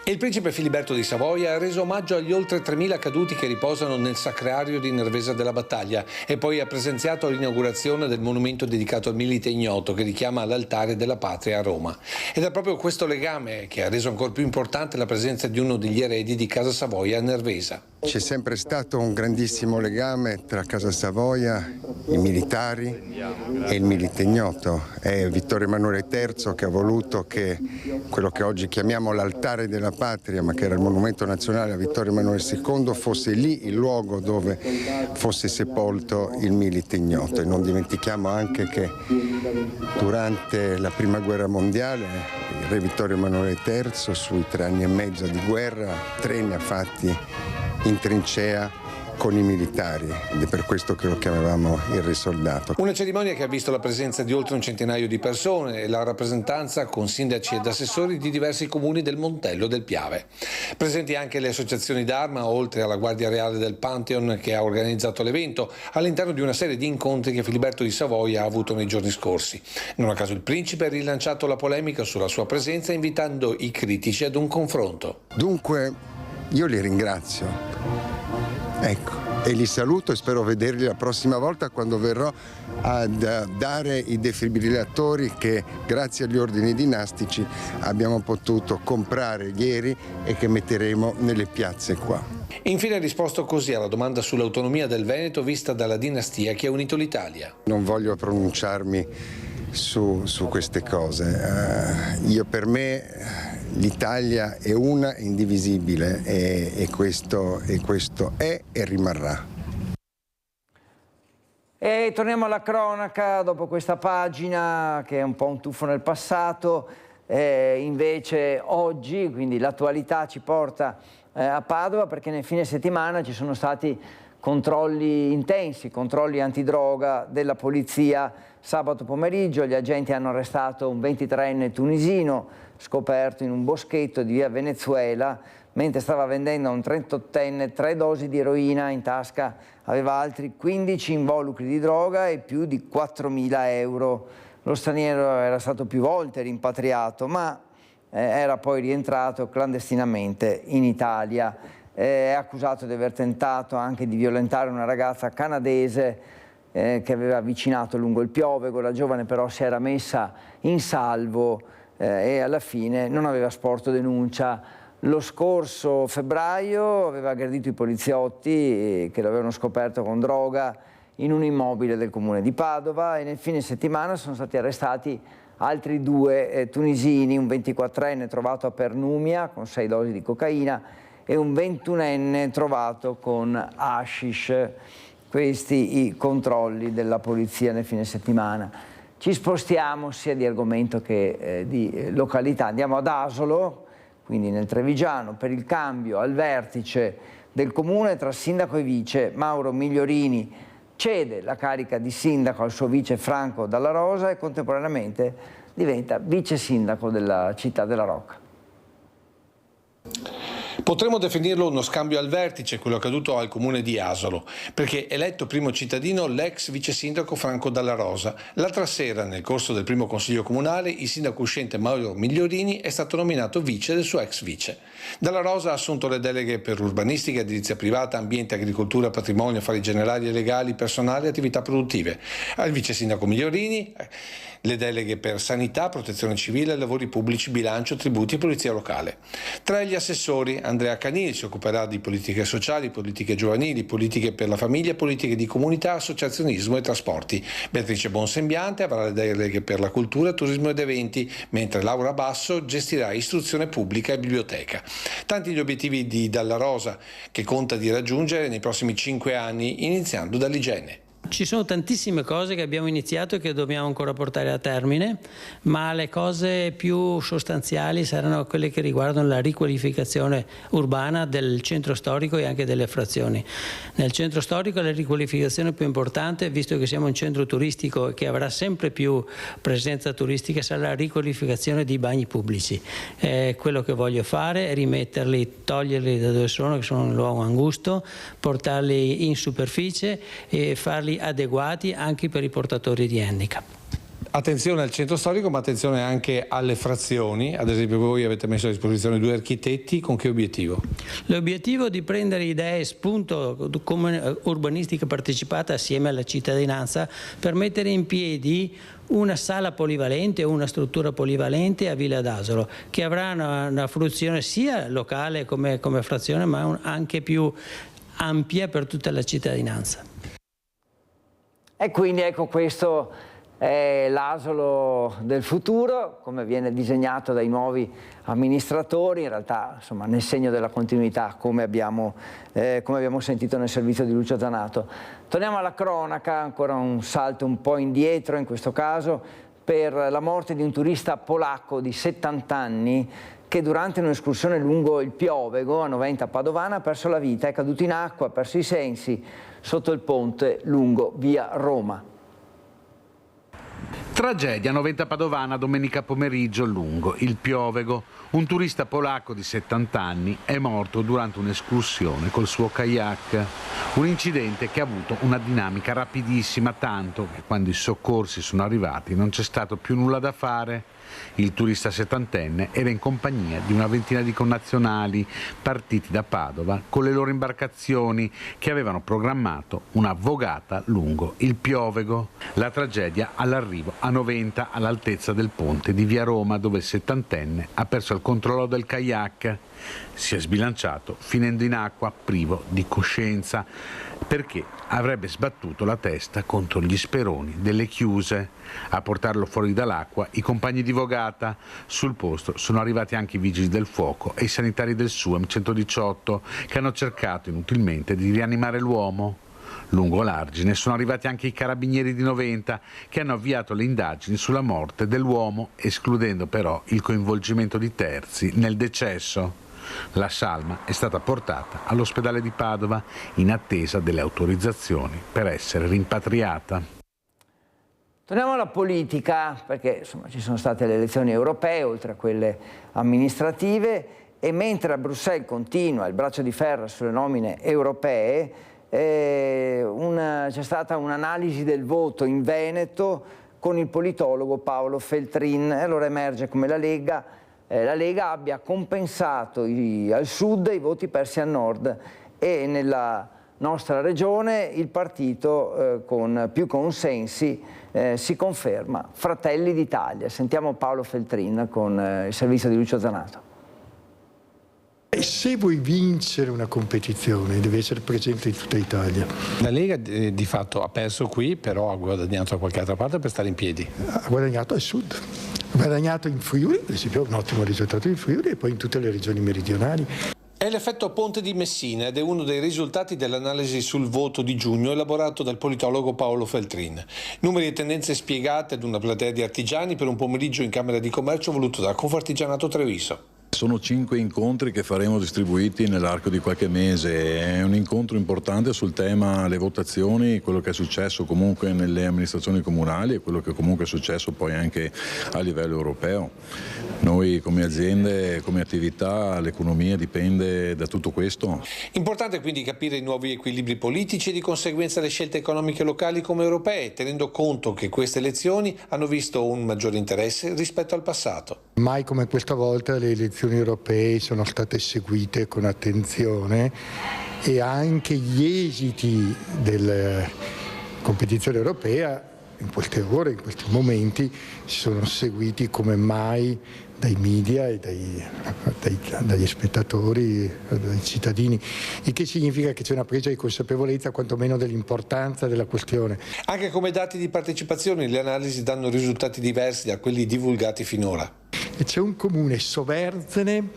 E il principe Filiberto di Savoia ha reso omaggio agli oltre 3.000 caduti che riposano nel sacrario di Nervesa della Battaglia e poi ha presenziato all'inaugurazione del monumento dedicato al milite ignoto che richiama all'altare della patria a Roma. Ed è proprio questo legame che ha reso ancora più importante la presenza di uno degli eredi di Casa Savoia a Nervesa. C'è sempre stato un grandissimo legame tra Casa Savoia, i militari e il milite ignoto. È Vittorio Emanuele III che ha voluto che quello che oggi chiamiamo l'altare della patria, ma che era il monumento nazionale a Vittorio Emanuele II, fosse lì il luogo dove fosse sepolto il milite ignoto. E non dimentichiamo anche che durante la prima guerra mondiale il re Vittorio Emanuele III, sui 3 anni e mezzo di guerra, 3 ne ha fatti in trincea con i militari ed è per questo che lo chiamavamo il Re Soldato. Una cerimonia che ha visto la presenza di oltre un centinaio di persone e la rappresentanza con sindaci ed assessori di diversi comuni del Montello del Piave. Presenti anche le associazioni d'Arma, oltre alla Guardia Reale del Pantheon che ha organizzato l'evento, all'interno di una serie di incontri che Filiberto di Savoia ha avuto nei giorni scorsi. Non a caso il principe ha rilanciato la polemica sulla sua presenza, invitando i critici ad un confronto. Dunque io li ringrazio, ecco, e li saluto e spero vederli la prossima volta quando verrò a dare i defibrillatori che grazie agli ordini dinastici abbiamo potuto comprare ieri e che metteremo nelle piazze qua. Infine ha risposto così alla domanda sull'autonomia del Veneto vista dalla dinastia che ha unito l'Italia. Non voglio pronunciarmi su queste cose. Per me l'Italia è una, è indivisibile e questo è e rimarrà. E torniamo alla cronaca dopo questa pagina che è un po' un tuffo nel passato. Invece oggi, quindi l'attualità ci porta a Padova perché nel fine settimana ci sono stati controlli intensi, controlli antidroga della polizia. Sabato pomeriggio gli agenti hanno arrestato un 23enne tunisino scoperto in un boschetto di via Venezuela mentre stava vendendo a un 38enne 3 dosi di eroina. In tasca aveva altri 15 involucri di droga e più di 4.000 euro. Lo straniero era stato più volte rimpatriato ma era poi rientrato clandestinamente in Italia. È accusato di aver tentato anche di violentare una ragazza canadese che aveva avvicinato lungo il Piovego. La giovane però si era messa in salvo e alla fine non aveva sporto denuncia. Lo scorso febbraio aveva aggredito i poliziotti che l'avevano scoperto con droga in un immobile del comune di Padova e nel fine settimana sono stati arrestati altri 2 tunisini, un 24enne trovato a Pernumia con 6 dosi di cocaina e un 21enne trovato con hashish. Questi i controlli della polizia nel fine settimana. Ci spostiamo sia di argomento che di località. Andiamo ad Asolo, quindi nel Trevigiano, per il cambio al vertice del comune tra sindaco e vice. Mauro Migliorini cede la carica di sindaco al suo vice Franco Dalla Rosa e contemporaneamente diventa vice sindaco della città della Rocca. Potremmo definirlo uno scambio al vertice, quello accaduto al comune di Asolo, perché eletto primo cittadino l'ex vice sindaco Franco Dalla Rosa. L'altra sera, nel corso del primo consiglio comunale, il sindaco uscente Mauro Migliorini è stato nominato vice del suo ex vice. Dalla Rosa ha assunto le deleghe per urbanistica, edilizia privata, ambiente, agricoltura, patrimonio, affari generali e legali, personale e attività produttive. Al vice sindaco Migliorini le deleghe per sanità, protezione civile, lavori pubblici, bilancio, tributi e polizia locale. Tra gli assessori Andrea Canini si occuperà di politiche sociali, politiche giovanili, politiche per la famiglia, politiche di comunità, associazionismo e trasporti. Beatrice Bonsembiante avrà le deleghe per la cultura, turismo ed eventi, mentre Laura Basso gestirà istruzione pubblica e biblioteca. Tanti gli obiettivi di Dalla Rosa che conta di raggiungere nei prossimi 5 anni, iniziando dall'igiene. Ci sono tantissime cose che abbiamo iniziato e che dobbiamo ancora portare a termine, ma le cose più sostanziali saranno quelle che riguardano la riqualificazione urbana del centro storico e anche delle frazioni. Nel centro storico la riqualificazione più importante, visto che siamo un centro turistico che avrà sempre più presenza turistica, sarà la riqualificazione dei bagni pubblici. Quello che voglio fare è rimetterli, toglierli da dove sono, che sono un luogo angusto, portarli in superficie e farli adeguati anche per i portatori di handicap. Attenzione al centro storico, ma attenzione anche alle frazioni. Ad esempio voi avete messo a disposizione 2 architetti, con che obiettivo? L'obiettivo è di prendere idee, spunto come urbanistica partecipata assieme alla cittadinanza per mettere in piedi una sala polivalente o una struttura polivalente a Villa d'Asolo che avrà una fruizione sia locale come frazione ma anche più ampia per tutta la cittadinanza. E quindi ecco, questo è l'Asolo del futuro, come viene disegnato dai nuovi amministratori, in realtà insomma nel segno della continuità, come abbiamo sentito nel servizio di Lucio Zanato. Torniamo alla cronaca, ancora un salto un po' indietro in questo caso, per la morte di un turista polacco di 70 anni che durante un'escursione lungo il Piovego, a Noventa Padovana, ha perso la vita, è caduto in acqua, ha perso i sensi sotto il ponte lungo via Roma. Tragedia a Noventa Padovana domenica pomeriggio lungo il Piovego. Un turista polacco di 70 anni è morto durante un'escursione col suo kayak. Un incidente che ha avuto una dinamica rapidissima, tanto che quando i soccorsi sono arrivati non c'è stato più nulla da fare. Il turista settantenne era in compagnia di una ventina di connazionali partiti da Padova con le loro imbarcazioni che avevano programmato una vogata lungo il Piovego. La tragedia all'arrivo a Noventa, all'altezza del ponte di via Roma, dove il settantenne ha perso il controllo del kayak. Si è sbilanciato finendo in acqua privo di coscienza perché avrebbe sbattuto la testa contro gli speroni delle chiuse. A portarlo fuori dall'acqua i compagni di vogata. Sul posto sono arrivati anche i vigili del fuoco e i sanitari del SUAM 118 che hanno cercato inutilmente di rianimare l'uomo. Lungo l'argine sono arrivati anche i carabinieri di Noventa che hanno avviato le indagini sulla morte dell'uomo, escludendo però il coinvolgimento di terzi nel decesso. La salma è stata portata all'ospedale di Padova in attesa delle autorizzazioni per essere rimpatriata. Torniamo alla politica, perché insomma, ci sono state le elezioni europee, oltre a quelle amministrative, e mentre a Bruxelles continua il braccio di ferro sulle nomine europee, c'è stata un'analisi del voto in Veneto con il politologo Paolo Feltrin. E allora emerge come la Lega abbia compensato al sud i voti persi al nord, e nella nostra regione il partito con più consensi si conferma Fratelli d'Italia. Sentiamo Paolo Feltrin con il servizio di Lucio Zanato. Se vuoi vincere una competizione devi essere presente in tutta Italia. La Lega di fatto ha perso qui, però ha guadagnato da qualche altra parte per stare in piedi. Ha guadagnato al sud, ha guadagnato in Friuli, per esempio un ottimo risultato in Friuli, e poi in tutte le regioni meridionali. È l'effetto Ponte di Messina ed è uno dei risultati dell'analisi sul voto di giugno elaborato dal politologo Paolo Feltrin. Numeri e tendenze spiegate ad una platea di artigiani per un pomeriggio in Camera di Commercio voluto da Confartigianato Treviso. Sono 5 incontri che faremo distribuiti nell'arco di qualche mese. È un incontro importante sul tema le votazioni, quello che è successo comunque nelle amministrazioni comunali e quello che comunque è successo poi anche a livello europeo. Noi come aziende, come attività, l'economia dipende da tutto questo. Importante quindi capire i nuovi equilibri politici e di conseguenza le scelte economiche locali come europee, tenendo conto che queste elezioni hanno visto un maggiore interesse rispetto al passato. Mai come questa volta le elezioni europee sono state seguite con attenzione e anche gli esiti della competizione europea in queste ore, in questi momenti, sono seguiti come mai dai media e dagli spettatori, dai cittadini, il che significa che c'è una presa di consapevolezza quantomeno dell'importanza della questione. Anche come dati di partecipazione le analisi danno risultati diversi da quelli divulgati finora. E c'è un comune, Soverzene,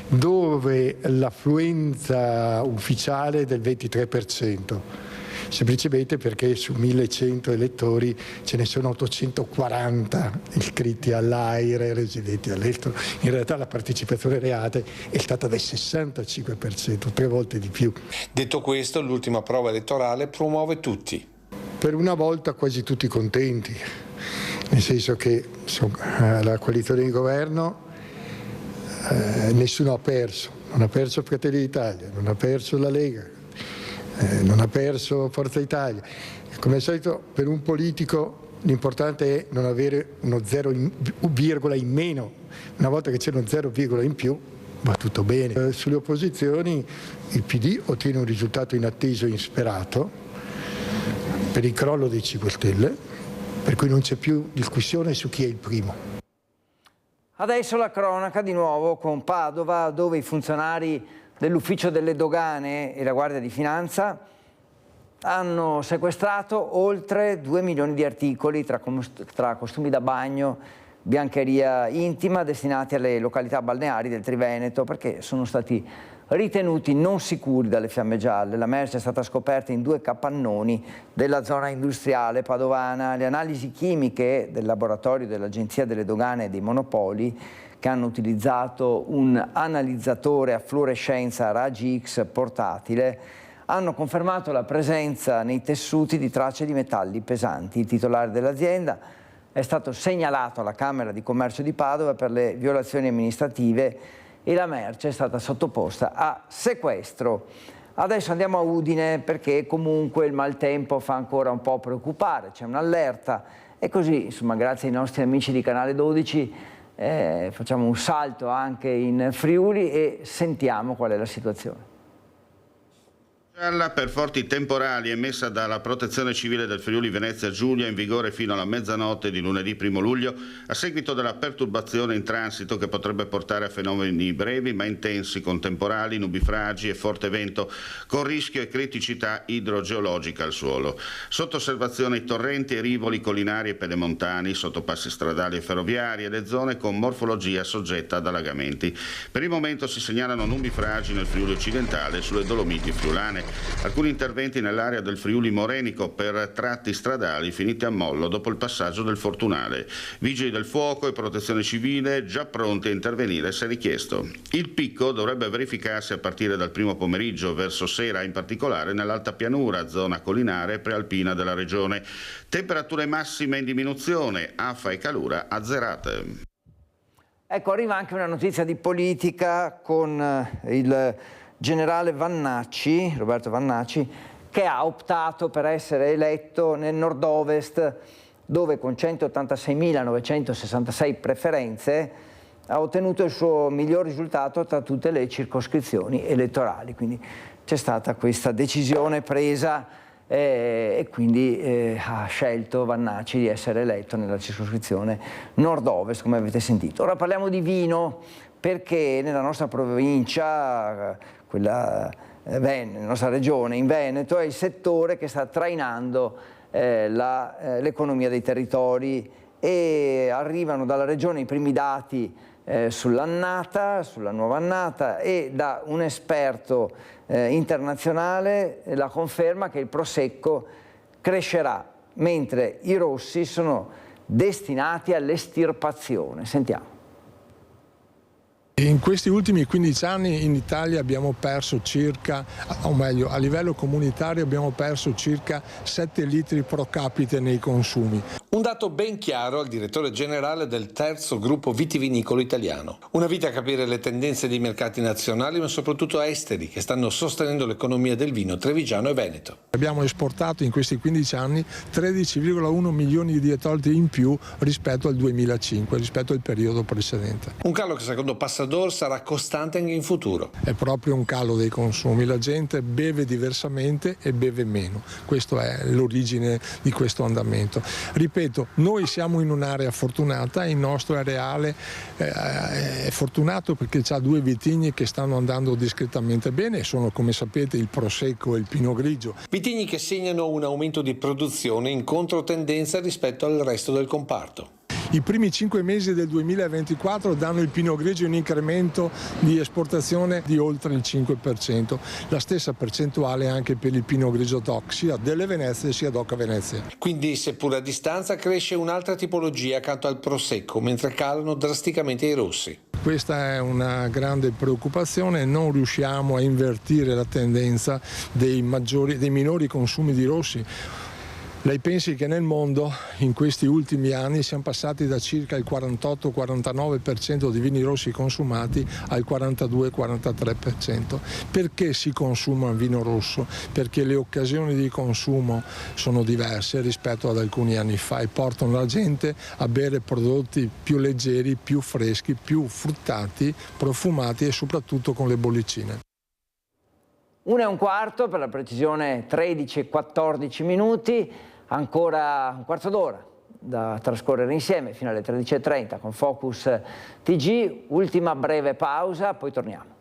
dove l'affluenza ufficiale è del 23%. Semplicemente perché su 1100 elettori ce ne sono 840 iscritti all'AIRE, residenti all'estero. In realtà la partecipazione reale è stata del 65%, 3 volte di più. Detto questo, l'ultima prova elettorale promuove tutti. Per una volta quasi tutti contenti, nel senso che la coalizione di governo nessuno ha perso, non ha perso Fratelli d'Italia, non ha perso la Lega, non ha perso Forza Italia. Come al solito per un politico l'importante è non avere uno 0, in meno. Una volta che c'è uno 0, in più va tutto bene. Sulle opposizioni il PD ottiene un risultato inatteso e insperato per il crollo dei 5 Stelle, per cui non c'è più discussione su chi è il primo. Adesso la cronaca di nuovo con Padova, dove i funzionari dell'Ufficio delle Dogane e la Guardia di Finanza hanno sequestrato oltre 2 milioni di articoli tra costumi da bagno, biancheria intima destinati alle località balneari del Triveneto, perché sono stati ritenuti non sicuri dalle fiamme gialle. La merce è stata scoperta in 2 capannoni della zona industriale padovana. Le analisi chimiche del laboratorio dell'Agenzia delle Dogane e dei Monopoli, che hanno utilizzato un analizzatore a fluorescenza raggi X portatile, hanno confermato la presenza nei tessuti di tracce di metalli pesanti. Il titolare dell'azienda è stato segnalato alla Camera di Commercio di Padova per le violazioni amministrative e la merce è stata sottoposta a sequestro. Adesso andiamo a Udine, perché comunque il maltempo fa ancora un po' preoccupare, c'è un'allerta e così, insomma, grazie ai nostri amici di Canale 12 facciamo un salto anche in Friuli e sentiamo qual è la situazione. Gialla per forti temporali emessa dalla Protezione Civile del Friuli Venezia Giulia, in vigore fino alla mezzanotte di lunedì 1 luglio, a seguito della perturbazione in transito che potrebbe portare a fenomeni brevi ma intensi con temporali, nubifragi e forte vento, con rischio e criticità idrogeologica al suolo. Sotto osservazione i torrenti e rivoli collinari e pedemontani, sottopassi stradali e ferroviari e le zone con morfologia soggetta ad allagamenti. Per il momento si segnalano nubifragi nel Friuli occidentale e sulle Dolomiti friulane. Alcuni interventi nell'area del Friuli Morenico per tratti stradali finiti a mollo dopo il passaggio del Fortunale. Vigili del fuoco e protezione civile già pronti a intervenire se richiesto. Il picco dovrebbe verificarsi a partire dal primo pomeriggio verso sera, in particolare nell'alta pianura, zona collinare e prealpina della regione. Temperature massime in diminuzione, afa e calura azzerate. Ecco, arriva anche una notizia di politica con il generale Vannacci, Roberto Vannacci, che ha optato per essere eletto nel nord-ovest, dove con 186.966 preferenze ha ottenuto il suo miglior risultato tra tutte le circoscrizioni elettorali. Quindi c'è stata questa decisione presa e quindi ha scelto Vannacci di essere eletto nella circoscrizione nord-ovest, come avete sentito. Ora parliamo di vino, perché nella nostra provincia, nella nostra regione, in Veneto, è il settore che sta trainando l'economia dei territori, e arrivano dalla regione i primi dati sull'annata, sulla nuova annata, e da un esperto internazionale la conferma che il prosecco crescerà, mentre i rossi sono destinati all'estirpazione. Sentiamo. In questi ultimi 15 anni in Italia abbiamo perso circa, o meglio, a livello comunitario abbiamo perso circa 7 litri pro capite nei consumi. Un dato ben chiaro al direttore generale del terzo gruppo vitivinicolo italiano. Una vita a capire le tendenze dei mercati nazionali, ma soprattutto esteri, che stanno sostenendo l'economia del vino trevigiano e veneto. Abbiamo esportato in questi 15 anni 13,1 milioni di ettolitri in più rispetto al 2005, rispetto al periodo precedente. Un calo che secondo Passador sarà costante anche in futuro. È proprio un calo dei consumi, la gente beve diversamente e beve meno. Questa è l'origine di questo andamento. Ripeto, noi siamo in un'area fortunata, il nostro areale è fortunato perché ha 2 vitigni che stanno andando discretamente bene, sono, come sapete, il Prosecco e il Pinot Grigio. Vitigni che segnano un aumento di produzione in controtendenza rispetto al resto del comparto. I primi 5 mesi del 2024 danno il Pinot Grigio un incremento di esportazione di oltre il 5%, la stessa percentuale anche per il Pinot Grigio DOC, sia delle Venezie sia DOC a Venezia. Quindi, seppur a distanza, cresce un'altra tipologia accanto al Prosecco, mentre calano drasticamente i rossi. Questa è una grande preoccupazione, non riusciamo a invertire la tendenza dei minori consumi di rossi. Lei pensi che nel mondo in questi ultimi anni siamo passati da circa il 48-49% di vini rossi consumati al 42-43%. Perché si consuma un vino rosso? Perché le occasioni di consumo sono diverse rispetto ad alcuni anni fa e portano la gente a bere prodotti più leggeri, più freschi, più fruttati, profumati e soprattutto con le bollicine. 1:15, per la precisione 13:14 minuti, ancora un quarto d'ora da trascorrere insieme fino alle 13:30 con Focus TG, ultima breve pausa, poi torniamo.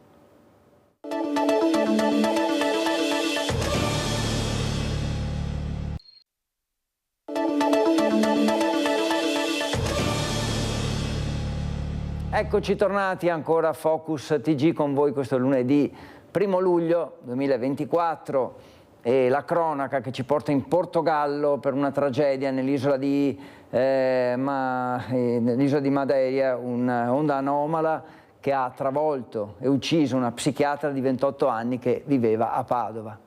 Eccoci tornati, ancora Focus TG con voi questo lunedì 1 luglio 2024 e la cronaca che ci porta in Portogallo per una tragedia nell'isola di Madeira, un'onda anomala che ha travolto e ucciso una psichiatra di 28 anni che viveva a Padova.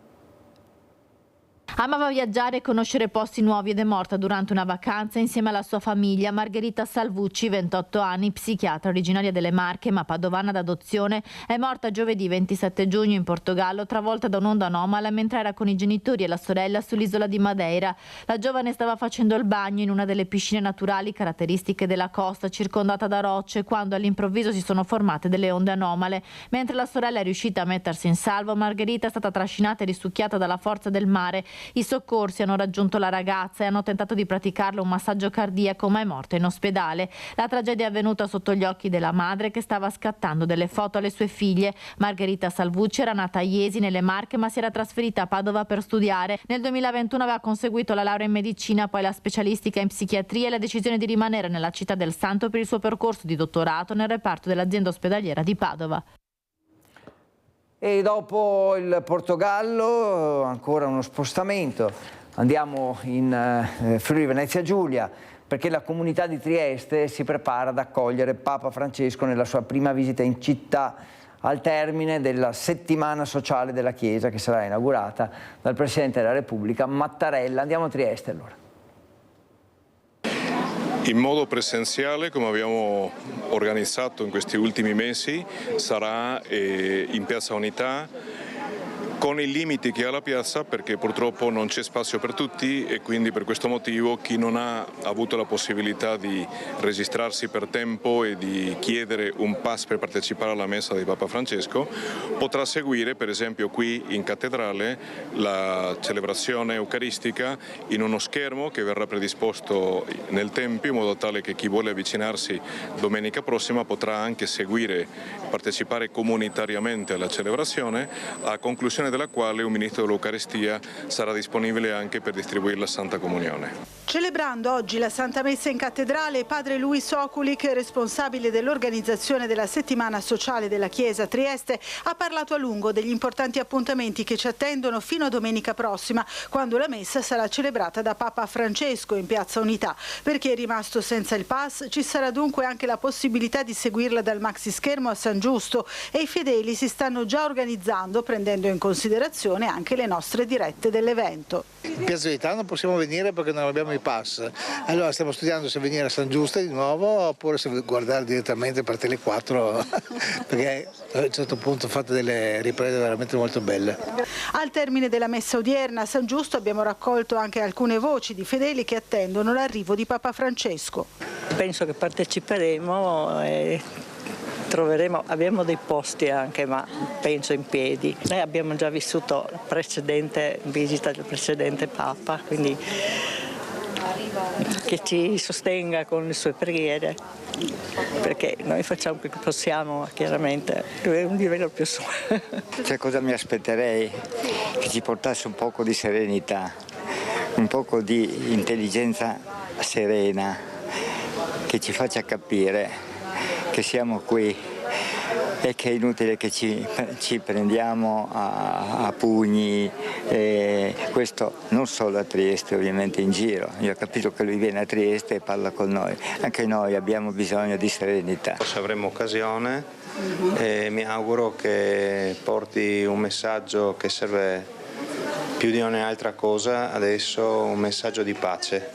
Amava viaggiare e conoscere posti nuovi ed è morta durante una vacanza insieme alla sua famiglia. Margherita Salvucci, 28 anni, psichiatra originaria delle Marche ma padovana d'adozione, è morta giovedì 27 giugno in Portogallo travolta da un'onda anomala mentre era con i genitori e la sorella sull'isola di Madeira. La giovane stava facendo il bagno in una delle piscine naturali caratteristiche della costa, circondata da rocce, quando all'improvviso si sono formate delle onde anomale. Mentre la sorella è riuscita a mettersi in salvo, Margherita è stata trascinata e risucchiata dalla forza del mare. I soccorsi hanno raggiunto la ragazza e hanno tentato di praticarle un massaggio cardiaco, ma è morta in ospedale. La tragedia è avvenuta sotto gli occhi della madre che stava scattando delle foto alle sue figlie. Margherita Salvucci era nata a Iesi nelle Marche ma si era trasferita a Padova per studiare. Nel 2021 aveva conseguito la laurea in medicina, poi la specialistica in psichiatria e la decisione di rimanere nella città del Santo per il suo percorso di dottorato nel reparto dell'azienda ospedaliera di Padova. E dopo il Portogallo ancora uno spostamento, andiamo in Friuli Venezia Giulia perché la comunità di Trieste si prepara ad accogliere Papa Francesco nella sua prima visita in città al termine della settimana sociale della Chiesa che sarà inaugurata dal Presidente della Repubblica Mattarella. Andiamo a Trieste allora. In modo presenziale, come abbiamo organizzato in questi ultimi mesi, sarà in Piazza Unità con i limiti che ha la piazza, perché purtroppo non c'è spazio per tutti e quindi per questo motivo chi non ha avuto la possibilità di registrarsi per tempo e di chiedere un pass per partecipare alla messa di Papa Francesco potrà seguire per esempio qui in cattedrale la celebrazione eucaristica in uno schermo che verrà predisposto nel tempio in modo tale che chi vuole avvicinarsi domenica prossima potrà anche seguire, partecipare comunitariamente alla celebrazione, a conclusione della quale un ministro dell'Eucaristia sarà disponibile anche per distribuire la Santa Comunione. Celebrando oggi la Santa Messa in cattedrale, padre Luis Okulik, responsabile dell'organizzazione della settimana sociale della Chiesa a Trieste, ha parlato a lungo degli importanti appuntamenti che ci attendono fino a domenica prossima, quando la messa sarà celebrata da Papa Francesco in Piazza Unità. Per chi è rimasto senza il pass ci sarà dunque anche la possibilità di seguirla dal maxi schermo a San Giusto e i fedeli si stanno già organizzando prendendo in considerazione anche le nostre dirette dell'evento. In Piazza Unità non possiamo venire perché non abbiamo i pass, allora stiamo studiando se venire a San Giusto di nuovo oppure se guardare direttamente per Tele4 perché a un certo punto fate delle riprese veramente molto belle. Al termine della messa odierna a San Giusto abbiamo raccolto anche alcune voci di fedeli che attendono l'arrivo di Papa Francesco. Penso che parteciperemo e abbiamo dei posti anche, ma penso in piedi. Noi abbiamo già vissuto la precedente visita del precedente Papa, quindi che ci sostenga con le sue preghiere, perché noi facciamo quello che possiamo, chiaramente è un livello più su. Cioè, cosa mi aspetterei? Che ci portasse un poco di serenità, un poco di intelligenza serena, che ci faccia capire che siamo qui e che è inutile che ci prendiamo a pugni, questo non solo a Trieste, ovviamente in giro. Io ho capito che lui viene a Trieste e parla con noi, anche noi abbiamo bisogno di serenità. Forse avremo occasione e mi auguro che porti un messaggio che serve più di ogni altra cosa adesso, un messaggio di pace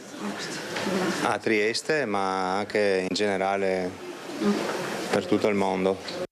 a Trieste ma anche in generale per tutto il mondo.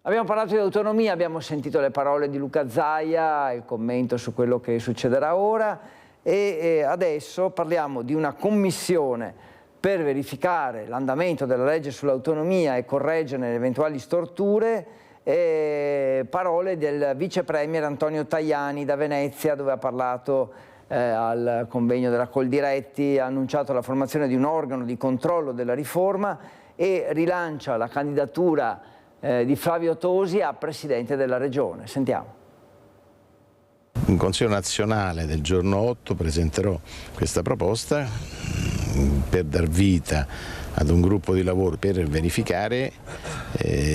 Abbiamo parlato di autonomia, abbiamo sentito le parole di Luca Zaia, il commento su quello che succederà ora e adesso parliamo di una commissione per verificare l'andamento della legge sull'autonomia e correggerne le eventuali storture. Parole del vice premier Antonio Tajani da Venezia, dove ha parlato al convegno della Coldiretti, ha annunciato la formazione di un organo di controllo della riforma e rilancia la candidatura di Flavio Tosi a presidente della regione. Sentiamo. In Consiglio nazionale del giorno 8 presenterò questa proposta per dar vita ad un gruppo di lavoro per verificare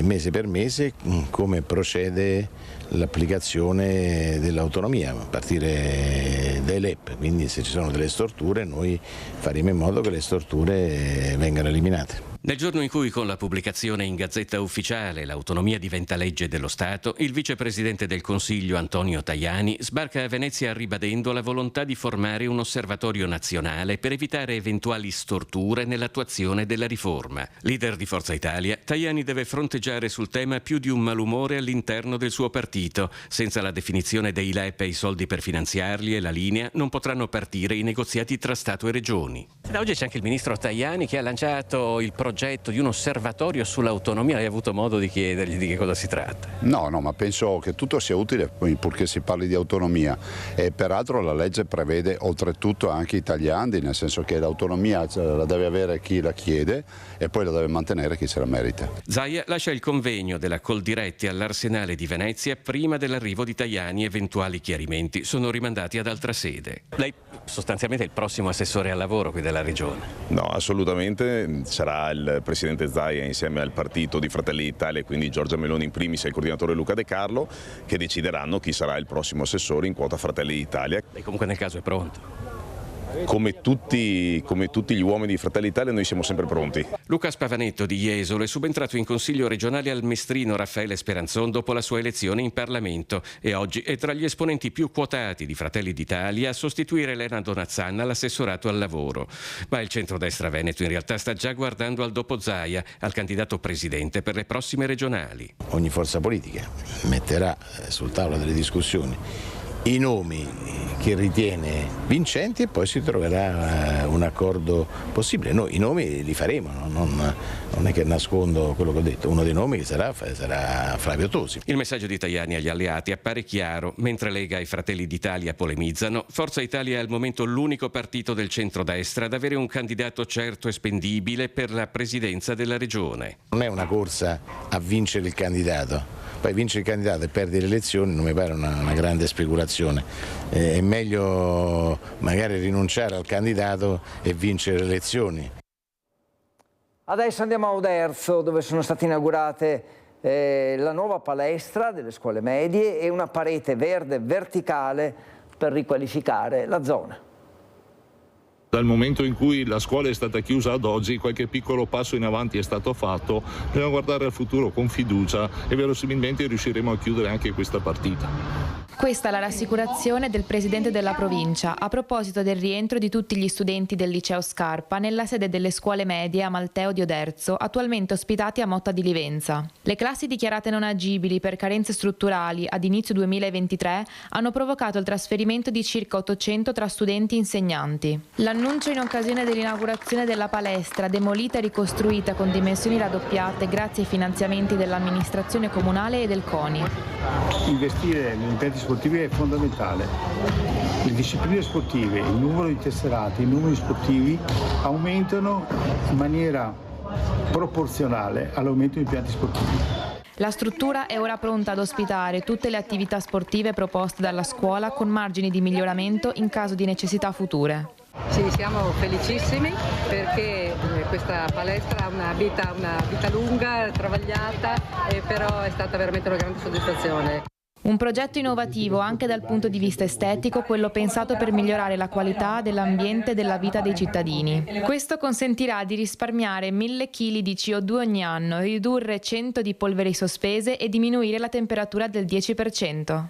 mese per mese come procede l'applicazione dell'autonomia, a partire dai LEP, quindi se ci sono delle storture noi faremo in modo che le storture vengano eliminate. Nel giorno in cui con la pubblicazione in Gazzetta Ufficiale l'autonomia diventa legge dello Stato, il vicepresidente del Consiglio Antonio Tajani sbarca a Venezia ribadendo la volontà di formare un osservatorio nazionale per evitare eventuali storture nell'attuazione della riforma. Leader di Forza Italia, Tajani deve fronteggiare sul tema più di un malumore all'interno del suo partito. Senza la definizione dei LEP e i soldi per finanziarli e la linea, non potranno partire i negoziati tra Stato e Regioni. Da oggi c'è anche il ministro Tajani che ha lanciato il progetto di un osservatorio sull'autonomia. Hai avuto modo di chiedergli di che cosa si tratta? No, ma penso che tutto sia utile purché si parli di autonomia, e peraltro la legge prevede oltretutto anche i tagliandi, nel senso che l'autonomia la deve avere chi la chiede e poi la deve mantenere chi se la merita. Zaia lascia il convegno della Coldiretti all'Arsenale di Venezia prima dell'arrivo di Tajani. Eventuali chiarimenti sono rimandati ad altra sede. Lei sostanzialmente è il prossimo assessore al lavoro qui della Regione? No, assolutamente, sarà il presidente Zaia insieme al partito di Fratelli d'Italia, quindi Giorgia Meloni in primis e il coordinatore Luca De Carlo, che decideranno chi sarà il prossimo assessore in quota Fratelli d'Italia. E comunque nel caso è pronto? Come tutti gli uomini di Fratelli d'Italia noi siamo sempre pronti. Luca Spavanetto di Jesolo è subentrato in consiglio regionale al mestrino Raffaele Speranzon dopo la sua elezione in Parlamento e oggi è tra gli esponenti più quotati di Fratelli d'Italia a sostituire Elena Donazzanna all'assessorato al lavoro. Ma il centrodestra veneto in realtà sta già guardando al dopo Zaia, al candidato presidente per le prossime regionali. Ogni forza politica metterà sul tavolo delle discussioni i nomi che ritiene vincenti e poi si troverà un accordo possibile. Noi i nomi li faremo, non è che nascondo quello che ho detto. Uno dei nomi che sarà Flavio Tosi. Il messaggio di Tajani agli alleati appare chiaro. Mentre Lega e Fratelli d'Italia polemizzano, Forza Italia è al momento l'unico partito del centrodestra ad avere un candidato certo e spendibile per la presidenza della regione. Non è una corsa a vincere il candidato. Poi vincere il candidato e perdere le elezioni non mi pare una grande speculazione. È meglio magari rinunciare al candidato e vincere le elezioni. Adesso andiamo a Oderzo, dove sono state inaugurate la nuova palestra delle scuole medie e una parete verde verticale per riqualificare la zona. Dal momento in cui la scuola è stata chiusa ad oggi, qualche piccolo passo in avanti è stato fatto. Dobbiamo guardare al futuro con fiducia e verosimilmente riusciremo a chiudere anche questa partita. Questa è la rassicurazione del presidente della provincia a proposito del rientro di tutti gli studenti del liceo Scarpa nella sede delle scuole medie a Malteo di Oderzo, attualmente ospitati a Motta di Livenza. Le classi dichiarate non agibili per carenze strutturali ad inizio 2023 hanno provocato il trasferimento di circa 800 tra studenti e insegnanti. L'annuncio in occasione dell'inaugurazione della palestra, demolita e ricostruita con dimensioni raddoppiate grazie ai finanziamenti dell'amministrazione comunale e del CONI. Investire negli impianti sportivi è fondamentale. Le discipline sportive, il numero di tesserati, i numeri sportivi aumentano in maniera proporzionale all'aumento degli impianti sportivi. La struttura è ora pronta ad ospitare tutte le attività sportive proposte dalla scuola con margini di miglioramento in caso di necessità future. Sì, siamo felicissimi perché questa palestra ha una vita lunga, travagliata, però è stata veramente una grande soddisfazione. Un progetto innovativo anche dal punto di vista estetico, quello pensato per migliorare la qualità dell'ambiente e della vita dei cittadini. Questo consentirà di risparmiare 1000 kg di CO2 ogni anno, ridurre 100 di polveri sospese e diminuire la temperatura del 10%.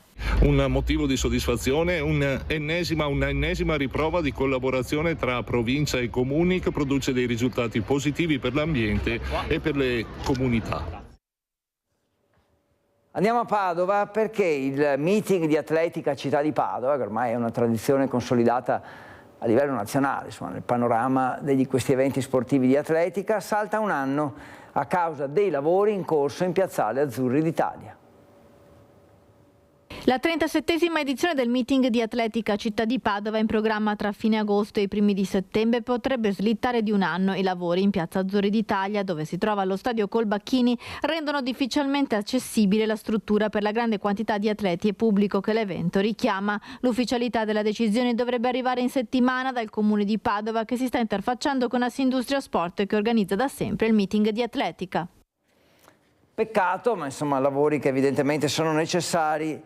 Un motivo di soddisfazione, un'ennesima riprova di collaborazione tra provincia e comuni che produce dei risultati positivi per l'ambiente e per le comunità. Andiamo a Padova perché il meeting di atletica Città di Padova, che ormai è una tradizione consolidata a livello nazionale, insomma, nel panorama di questi eventi sportivi di atletica, salta un anno a causa dei lavori in corso in Piazzale Azzurri d'Italia. La 37esima edizione del meeting di atletica Città di Padova, in programma tra fine agosto e i primi di settembre, potrebbe slittare di un anno. I lavori in Piazza Azzurri d'Italia, dove si trova lo stadio Colbacchini, rendono difficilmente accessibile la struttura per la grande quantità di atleti e pubblico che l'evento richiama. L'ufficialità della decisione dovrebbe arrivare in settimana dal Comune di Padova, che si sta interfacciando con Assindustria Sport, che organizza da sempre il meeting di atletica. Peccato, ma insomma lavori che evidentemente sono necessari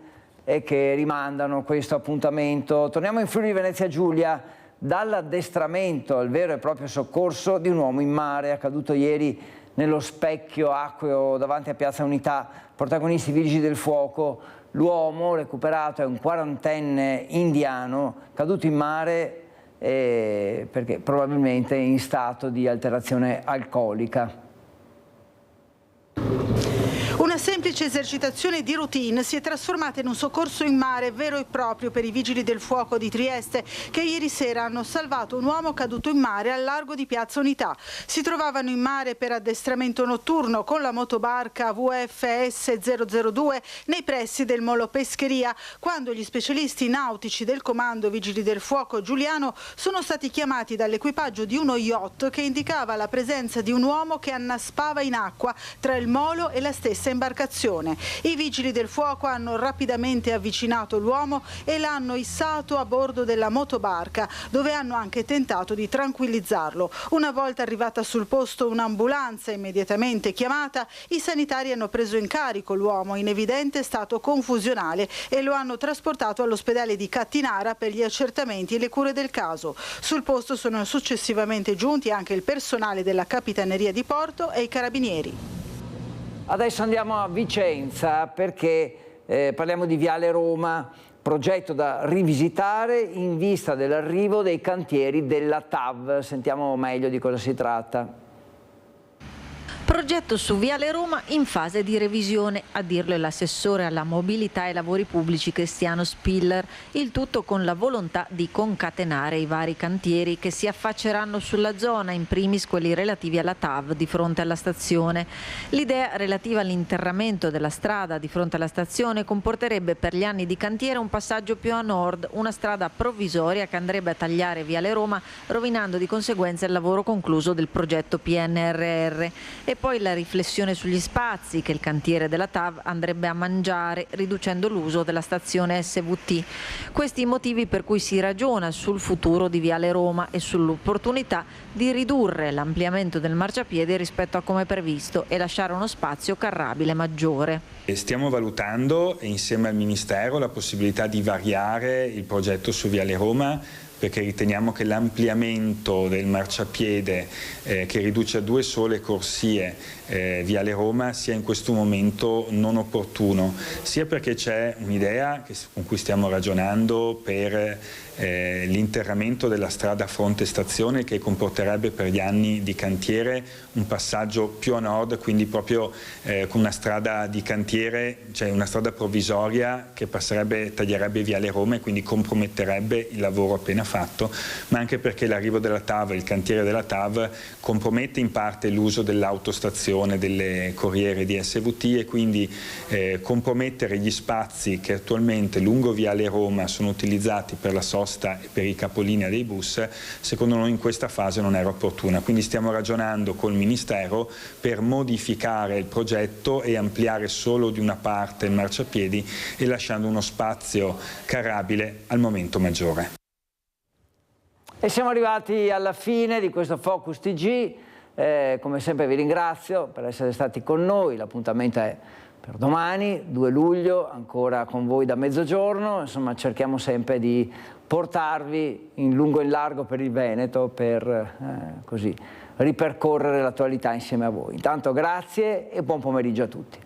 e che rimandano questo appuntamento. Torniamo in Friuli Venezia Giulia, dall'addestramento al vero e proprio soccorso di un uomo in mare accaduto ieri nello specchio acqueo davanti a Piazza Unità. Protagonisti Vigili del Fuoco. L'uomo recuperato è un 40enne indiano caduto in mare perché probabilmente in stato di alterazione alcolica. Una semplice esercitazione di routine si è trasformata in un soccorso in mare vero e proprio per i Vigili del Fuoco di Trieste, che ieri sera hanno salvato un uomo caduto in mare al largo di Piazza Unità. Si trovavano in mare per addestramento notturno con la motobarca VFS 002 nei pressi del molo Pescheria, quando gli specialisti nautici del Comando Vigili del Fuoco Giuliano sono stati chiamati dall'equipaggio di uno yacht che indicava la presenza di un uomo che annaspava in acqua tra il molo e la stessa imbarcazione. I Vigili del Fuoco hanno rapidamente avvicinato l'uomo e l'hanno issato a bordo della motobarca, dove hanno anche tentato di tranquillizzarlo. Una volta arrivata sul posto un'ambulanza immediatamente chiamata, i sanitari hanno preso in carico l'uomo in evidente stato confusionale e lo hanno trasportato all'ospedale di Cattinara per gli accertamenti e le cure del caso. Sul posto sono successivamente giunti anche il personale della Capitaneria di Porto e i carabinieri. Adesso andiamo a Vicenza perché parliamo di Viale Roma, progetto da rivisitare in vista dell'arrivo dei cantieri della TAV. Sentiamo meglio di cosa si tratta. Progetto su Viale Roma in fase di revisione, a dirlo è l'assessore alla mobilità e lavori pubblici Cristiano Spiller, il tutto con la volontà di concatenare i vari cantieri che si affacceranno sulla zona, in primis quelli relativi alla TAV di fronte alla stazione. L'idea relativa all'interramento della strada di fronte alla stazione comporterebbe per gli anni di cantiere un passaggio più a nord, una strada provvisoria che andrebbe a tagliare Viale Roma, rovinando di conseguenza il lavoro concluso del progetto PNRR. E poi la riflessione sugli spazi che il cantiere della TAV andrebbe a mangiare, riducendo l'uso della stazione SVT. Questi i motivi per cui si ragiona sul futuro di Viale Roma e sull'opportunità di ridurre l'ampliamento del marciapiede rispetto a come previsto e lasciare uno spazio carrabile maggiore. Stiamo valutando insieme al Ministero la possibilità di variare il progetto su Viale Roma, perché riteniamo che l'ampliamento del marciapiede che riduce a 2 sole corsie Viale Roma sia in questo momento non opportuno, sia perché c'è un'idea con cui stiamo ragionando per l'interramento della strada fronte stazione, che comporterebbe per gli anni di cantiere un passaggio più a nord, quindi proprio con una strada di cantiere, cioè una strada provvisoria che taglierebbe Viale Roma e quindi comprometterebbe il lavoro appena fatto, ma anche perché l'arrivo della TAV, il cantiere della TAV, compromette in parte l'uso dell'autostazione delle corriere di SVT e quindi compromettere gli spazi che attualmente lungo Viale Roma sono utilizzati per la sosta e per i capolinea dei bus, secondo noi in questa fase non era opportuna. Quindi stiamo ragionando col Ministero per modificare il progetto e ampliare solo di una parte il marciapiedi e lasciando uno spazio carrabile al momento maggiore. E siamo arrivati alla fine di questo Focus TG. Come sempre vi ringrazio per essere stati con noi. L'appuntamento è per domani, 2 luglio, ancora con voi da mezzogiorno. Insomma, cerchiamo sempre di portarvi in lungo e in largo per il Veneto per così ripercorrere l'attualità insieme a voi. Intanto grazie e buon pomeriggio a tutti.